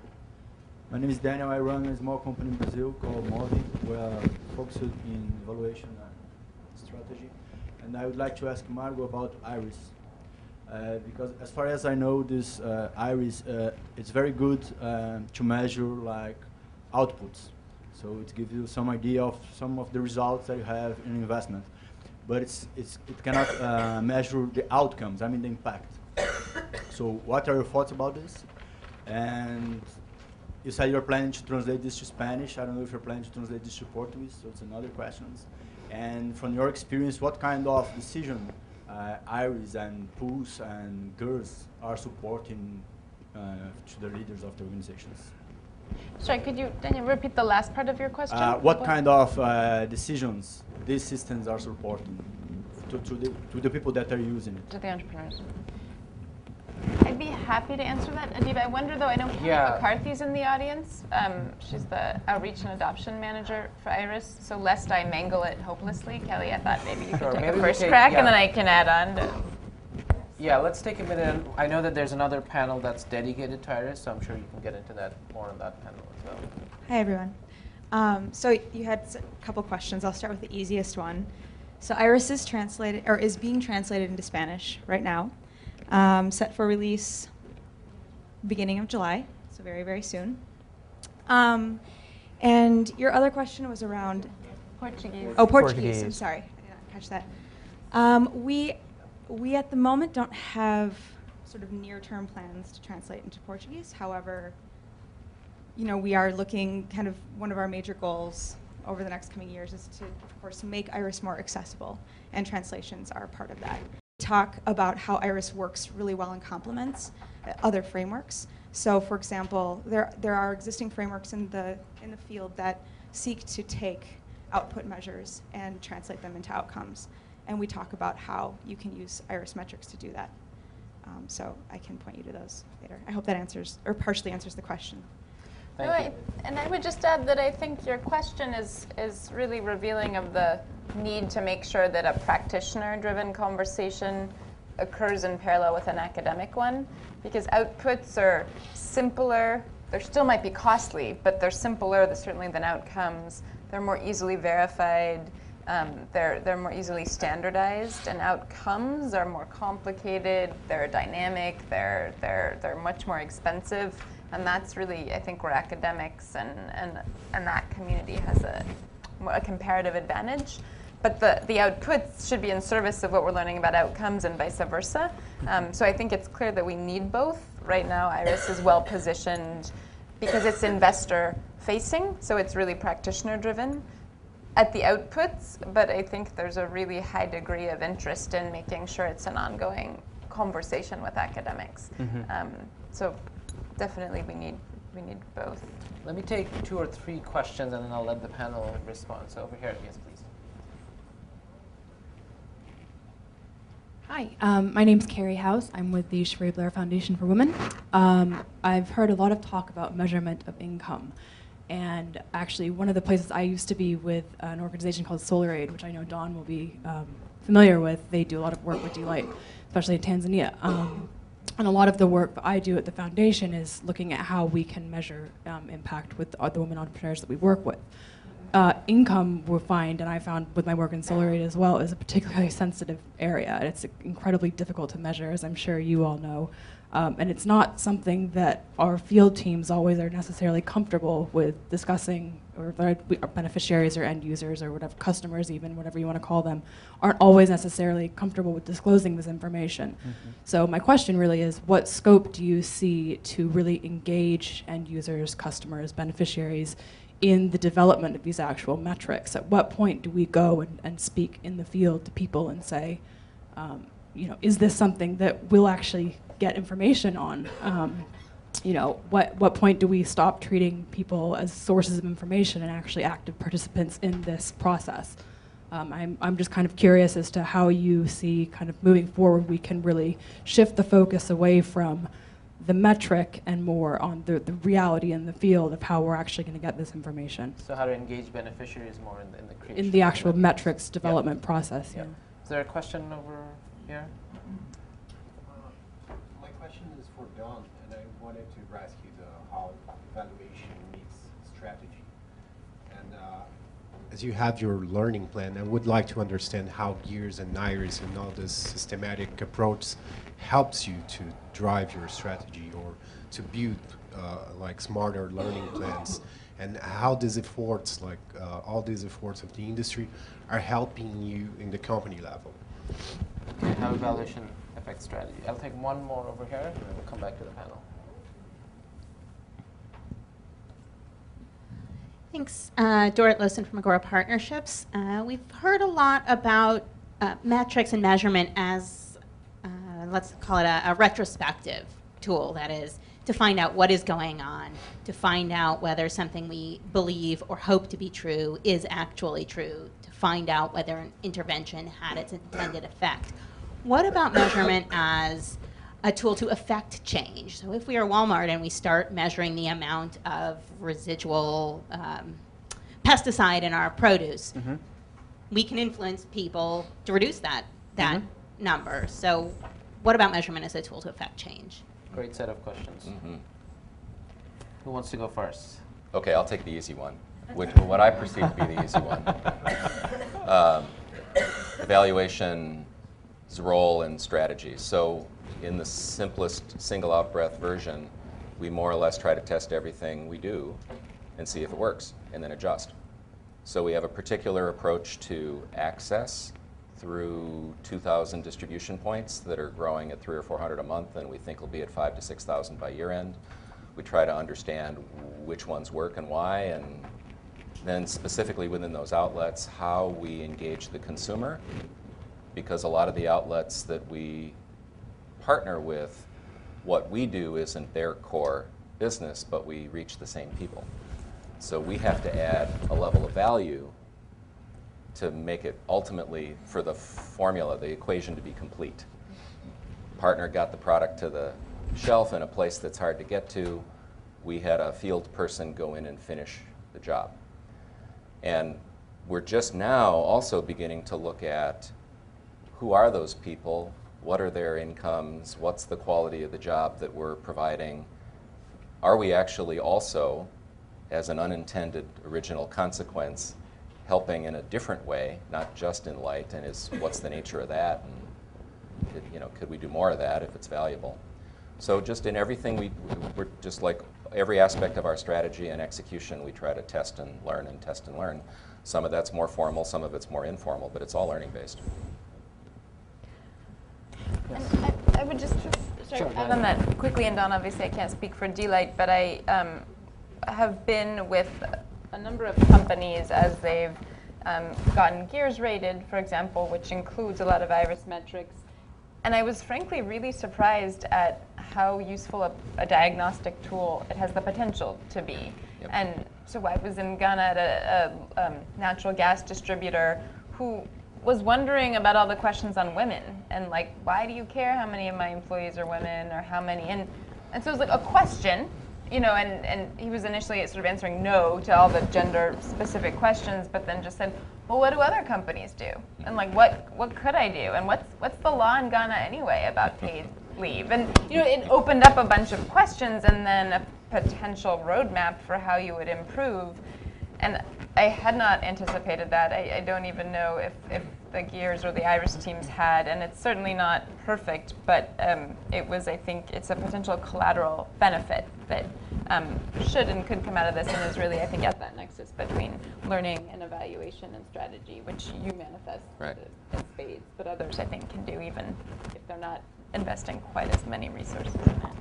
My name is Daniel. I run a small company in Brazil called Movi. We are focused in evaluation and strategy. And I would like to ask Margot about IRIS. Because as far as I know, this IRIS, it's very good to measure like outputs. So it gives you some idea of some of the results that you have in investment. But it cannot measure the outcomes, I mean the impact. So what are your thoughts about this? And you said you're planning to translate this to Spanish. I don't know if you're planning to translate this to Portuguese, so it's another question. And from your experience, what kind of decision IRIS and Pulse and GERS are supporting to the leaders of the organizations? Sorry, could you, Daniel, repeat the last part of your question? What kind of decisions these systems are supporting to the people that are using it? To the entrepreneurs. I'd be happy to answer that. Adeeb, I wonder though, I know Kelly McCarthy's in the audience. She's the Outreach and Adoption Manager for IRIS. So lest I mangle it hopelessly, Kelly, I thought maybe you could take a first crack and then I can add on to. Yeah, let's take a minute. I know that there's another panel that's dedicated to IRIS, so I'm sure you can get into that more on that panel as well. Hi, everyone. So you had a couple questions. I'll start with the easiest one. So IRIS is translated, or is being translated into Spanish right now, set for release beginning of July, so very, very soon. And your other question was around Portuguese. Oh, Portuguese. I'm sorry, I did not catch that. We at the moment don't have sort of near-term plans to translate into Portuguese. However, you know, we are looking, kind of one of our major goals over the next coming years is to, of course, make IRIS more accessible, and translations are part of that. Talk about how IRIS works really well and complements other frameworks. So, for example, there are existing frameworks in the field that seek to take output measures and translate them into outcomes. And we talk about how you can use IRIS metrics to do that. So I can point you to those later. I hope that answers, or partially answers the question. Thank you. And I would just add that I think your question is really revealing of the need to make sure that a practitioner-driven conversation occurs in parallel with an academic one, because outputs are simpler. They still might be costly, but they're simpler certainly than outcomes. They're more easily verified. They're more easily standardized, and outcomes are more complicated. They're dynamic. They're much more expensive, and that's really, I think, where academics and that community has a comparative advantage. But the outputs should be in service of what we're learning about outcomes, and vice versa. So I think it's clear that we need both. Right now, IRIS is well positioned because it's investor facing, so it's really practitioner driven at the outputs, but I think there's a really high degree of interest in making sure it's an ongoing conversation with academics. So definitely we need both. Let me take 2 or 3 questions and then I'll let the panel respond. So over here, yes, please. Hi, my name's Carrie House. I'm with the Sheree Blair Foundation for Women. I've heard a lot of talk about measurement of income. And actually, one of the places I used to be with an organization called SolarAid, which I know Donn will be familiar with, they do a lot of work with d.light, especially in Tanzania. And a lot of the work that I do at the foundation is looking at how we can measure impact with the women entrepreneurs that we work with. income we find, and I found with my work in solar aid as well, is a particularly sensitive area. And it's incredibly difficult to measure, as I'm sure you all know. And it's not something that our field teams always are necessarily comfortable with discussing, or our beneficiaries or end users or whatever, customers even, whatever you want to call them, aren't always necessarily comfortable with disclosing this information. Mm-hmm. So my question really is, what scope do you see to really engage end users, customers, beneficiaries in the development of these actual metrics? At what point do we go and speak in the field to people and say, is this something that we'll actually get information on? What point do we stop treating people as sources of information and actually active participants in this process? I'm just kind of curious as to how you see kind of moving forward we can really shift the focus away from the metric and more on the reality in the field of how we're actually going to get this information. So how to engage beneficiaries more in the creation? In the actual metrics development process. Yeah. Is there a question over here? My question is for Donn, and I wanted to ask you how evaluation meets strategy. And as you have your learning plan, I would like to understand how gears and iris and all this systematic approach helps you to drive your strategy or to build like smarter learning plans, and how these efforts, like all these efforts of the industry, are helping you in the company level. How evaluation affects strategy. I'll take one more over here, and then we'll come back to the panel. Thanks. Dorit Listen from Agora Partnerships. We've heard a lot about metrics and measurement as, let's call it a retrospective tool, that is, to find out what is going on, to find out whether something we believe or hope to be true is actually true, to find out whether an intervention had its intended effect. What about measurement as a tool to affect change? So if we are Walmart and we start measuring the amount of residual pesticide in our produce, mm-hmm. we can influence people to reduce that mm-hmm. number. So what about measurement as a tool to affect change? Great set of questions. Mm-hmm. Who wants to go first? Okay, I'll take the easy one, what I perceive to be the easy one. Evaluation's role and strategy. So in the simplest single out breath version, we more or less try to test everything we do and see if it works and then adjust. So we have a particular approach to access through 2,000 distribution points that are growing at 300 or 400 a month, and we think will be at 5,000 to 6,000 by year end. We try to understand which ones work and why, and then specifically within those outlets, how we engage the consumer, because a lot of the outlets that we partner with, what we do isn't their core business, but we reach the same people. So we have to add a level of value to make it ultimately, for the formula, the equation to be complete. Partner got the product to the shelf in a place that's hard to get to. We had a field person go in and finish the job. And we're just now also beginning to look at who are those people, what are their incomes, what's the quality of the job that we're providing. Are we actually also, as an unintended original consequence, helping in a different way, not just in light, and what's the nature of that, and could we do more of that if it's valuable? So just in everything, we're just like every aspect of our strategy and execution, we try to test and learn and test and learn. Some of that's more formal, some of it's more informal, but it's all learning based. And I would just add on that quickly, and Donn, obviously I can't speak for d.light, but I have been with a number of companies as they've gotten gears rated, for example, which includes a lot of iris metrics. And I was frankly really surprised at how useful a diagnostic tool it has the potential to be. Yep. And so I was in Ghana at a natural gas distributor who was wondering about all the questions on women and like, why do you care how many of my employees are women or how many? And so it was like a question, and he was initially sort of answering no to all the gender specific questions, but then just said, well, what do other companies do? And like, what could I do? And what's the law in Ghana anyway about paid leave? And it opened up a bunch of questions and then a potential roadmap for how you would improve. And I had not anticipated that. I don't even know if the Gears or the Iris teams had, and it's certainly not perfect, but it was, I think, it's a potential collateral benefit that should and could come out of this, and is really, I think, at that nexus between learning and evaluation and strategy, which you manifest in spades, but others, I think, can do even if they're not investing quite as many resources in it.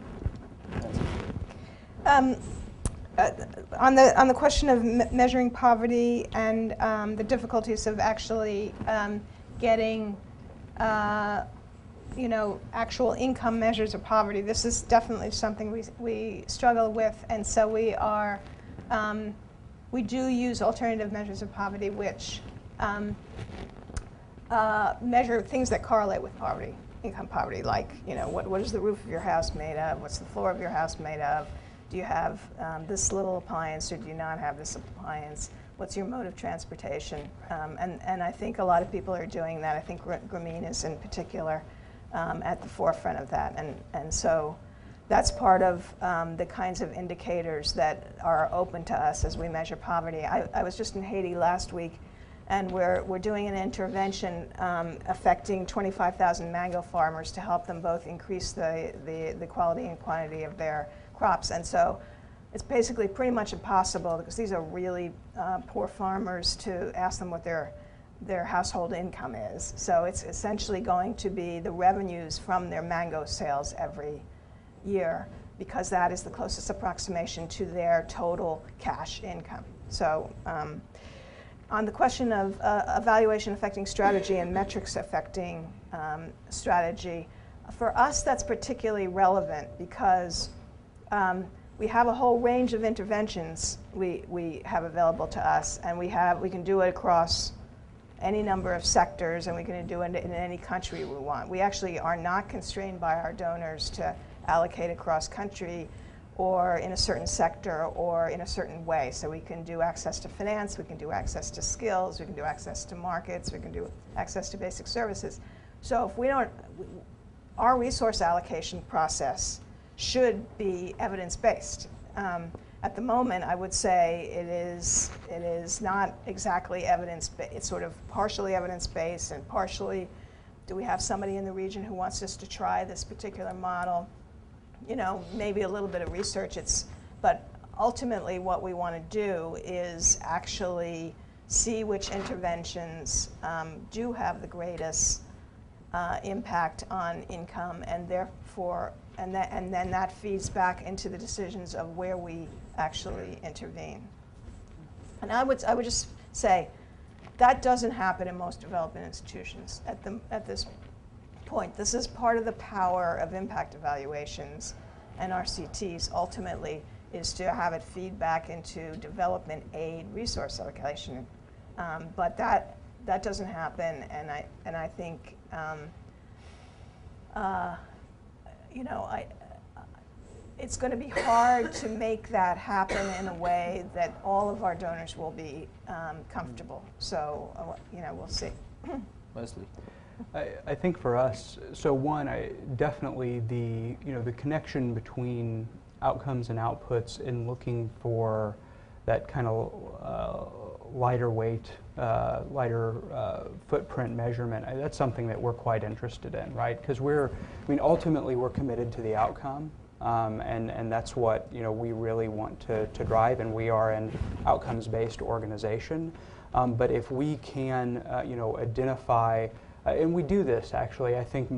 On the question of measuring poverty and the difficulties of actually getting, actual income measures of poverty, this is definitely something we struggle with, and so we do use alternative measures of poverty, which measure things that correlate with poverty, income poverty, like what is the roof of your house made of? What's the floor of your house made of? Do you have this little appliance, or do you not have this appliance? What's your mode of transportation? And I think a lot of people are doing that. I think Grameen is in particular at the forefront of that. And so that's part of the kinds of indicators that are open to us as we measure poverty. I was just in Haiti last week, and we're doing an intervention affecting 25,000 mango farmers to help them both increase the quality and quantity of their crops. And so it's basically pretty much impossible, because these are really poor farmers, to ask them what their household income is. So it's essentially going to be the revenues from their mango sales every year, because that is the closest approximation to their total cash income. So on the question of evaluation affecting strategy and metrics affecting strategy, for us that's particularly relevant, because we have a whole range of interventions we have available to us, and we can do it across any number of sectors, and we can do it in any country we want. We actually are not constrained by our donors to allocate across country or in a certain sector or in a certain way. So we can do access to finance, we can do access to skills, we can do access to markets, we can do access to basic services. So if we don't, our resource allocation process should be evidence-based. At the moment, I would say it is not exactly evidence-based. It's sort of partially evidence-based, and partially, do we have somebody in the region who wants us to try this particular model? Maybe a little bit of research. But ultimately, what we want to do is actually see which interventions do have the greatest impact on income, and therefore, and then that feeds back into the decisions of where we actually intervene. And I would just say that doesn't happen in most developing institutions at this point. This is part of the power of impact evaluations and RCTs ultimately, is to have it feed back into development aid resource allocation. But that doesn't happen, and I think it's going to be hard to make that happen in a way that all of our donors will be comfortable. So we'll see. Wesley. I think for us, so one, definitely the connection between outcomes and outputs in looking for that kind of lighter weight, lighter footprint measurement. That's something that we're quite interested in, right? Because ultimately we're committed to the outcome, and that's what we really want to drive, and we are an outcomes-based organization. But if we can, identify. And we do this actually, I think,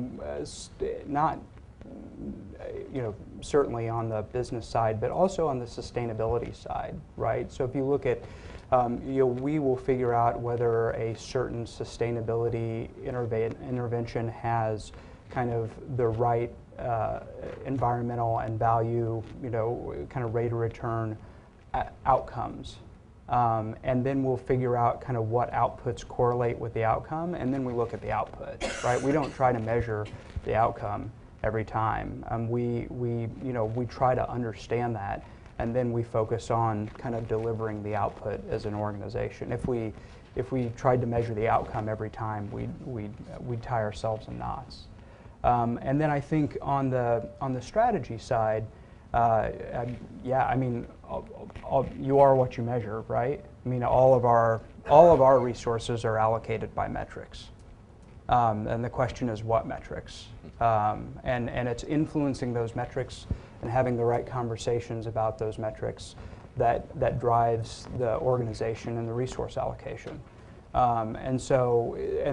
not, certainly on the business side, but also on the sustainability side, right? So if you look at, we will figure out whether a certain sustainability intervention has kind of the right environmental and value, kind of rate of return outcomes. And then we'll figure out kind of what outputs correlate with the outcome, and then we look at the output, right? We don't try to measure the outcome every time. We try to understand that, and then we focus on kind of delivering the output as an organization. If we tried to measure the outcome every time, we'd tie ourselves in knots. And then I think on the strategy side, Yeah, I mean, you are what you measure, right? I mean, all of our resources are allocated by metrics, and the question is what metrics, and it's influencing those metrics and having the right conversations about those metrics that drives the organization and the resource allocation. And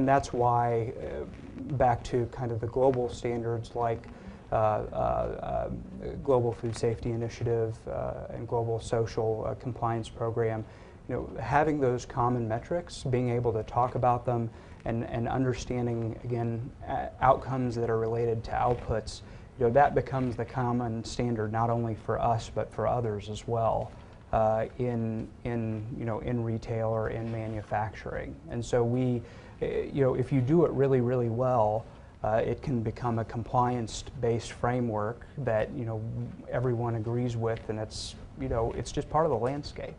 that's why, back to kind of the global standards like Global Food Safety Initiative and Global Social Compliance Program, having those common metrics, being able to talk about them, and understanding, again, outcomes that are related to outputs, that becomes the common standard not only for us but for others as well. In retail or in manufacturing. And so if you do it really, really well, it can become a compliance-based framework that everyone agrees with, and it's just part of the landscape.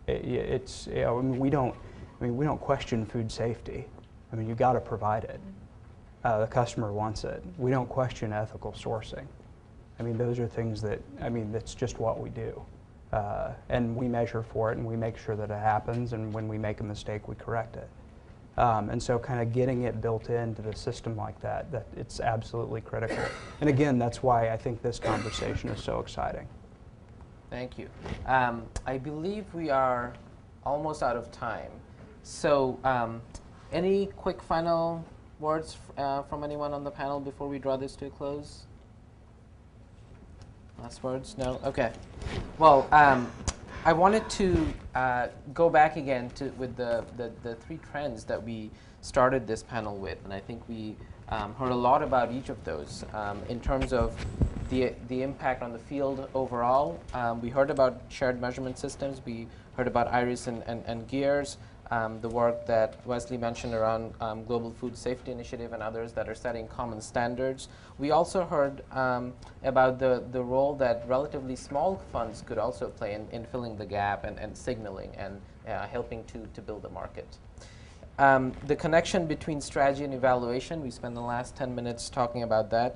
We don't question food safety. I mean, you got to provide it. The customer wants it. We don't question ethical sourcing. I mean, those are things that's just what we do. And we measure for it, and we make sure that it happens, and when we make a mistake, we correct it. And so kind of getting it built into the system like that it's absolutely critical. And again, that's why I think this conversation is so exciting. Thank you. I believe we are almost out of time. So any quick final words from anyone on the panel before we draw this to a close? Last words? No? Okay. Well, I wanted to go back again with the three trends that we started this panel with, and I think we heard a lot about each of those in terms of the impact on the field overall. We heard about shared measurement systems. We heard about IRIS and GEARS. The work that Wesley mentioned around Global Food Safety Initiative and others that are setting common standards. We also heard about the role that relatively small funds could also play in filling the gap and signaling and helping to build the market. The connection between strategy and evaluation, we spent the last 10 minutes talking about that.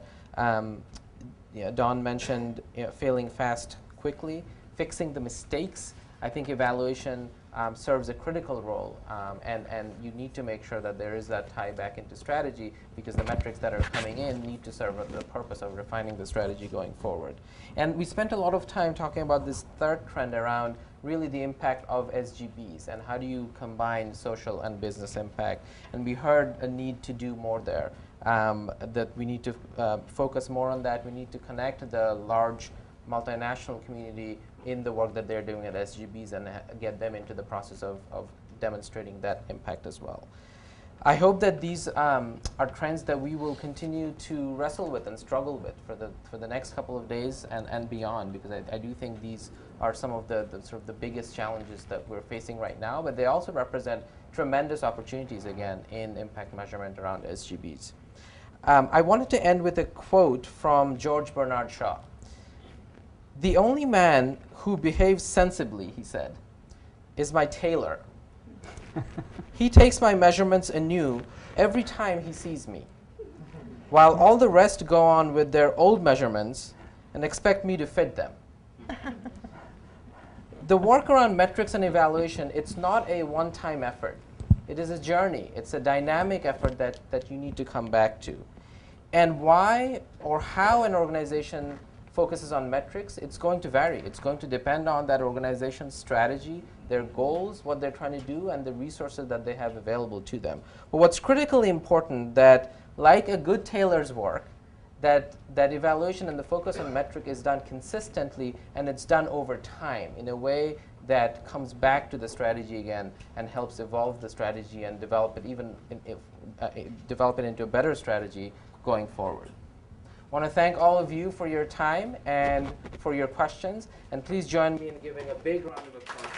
Donn mentioned failing fast, quickly, fixing the mistakes. I think evaluation serves a critical role, and you need to make sure that there is that tie back into strategy, because the metrics that are coming in need to serve the purpose of refining the strategy going forward. And we spent a lot of time talking about this third trend around really the impact of SGBs and how do you combine social and business impact. And we heard a need to do more there, that we need to focus more on that. We need to connect the large multinational community in the work that they're doing at SGBs and get them into the process of demonstrating that impact as well. I hope that these are trends that we will continue to wrestle with and struggle with for the next couple of days and beyond, because I do think these are some of the sort of the biggest challenges that we're facing right now, but they also represent tremendous opportunities, again, in impact measurement around SGBs. I wanted to end with a quote from George Bernard Shaw. "The only man who behaves sensibly," he said, "is my tailor. He takes my measurements anew every time he sees me, while all the rest go on with their old measurements and expect me to fit them." The work around metrics and evaluation, it's not a one-time effort. It is a journey. It's a dynamic effort that you need to come back to. And why or how an organization focuses on metrics, it's going to vary. It's going to depend on that organization's strategy, their goals, what they're trying to do, and the resources that they have available to them. But what's critically important, that like a good tailor's work, that evaluation and the focus on metric is done consistently, and it's done over time in a way that comes back to the strategy again and helps evolve the strategy and develop it develop it into a better strategy going forward. I want to thank all of you for your time and for your questions, and please join me in giving a big round of applause.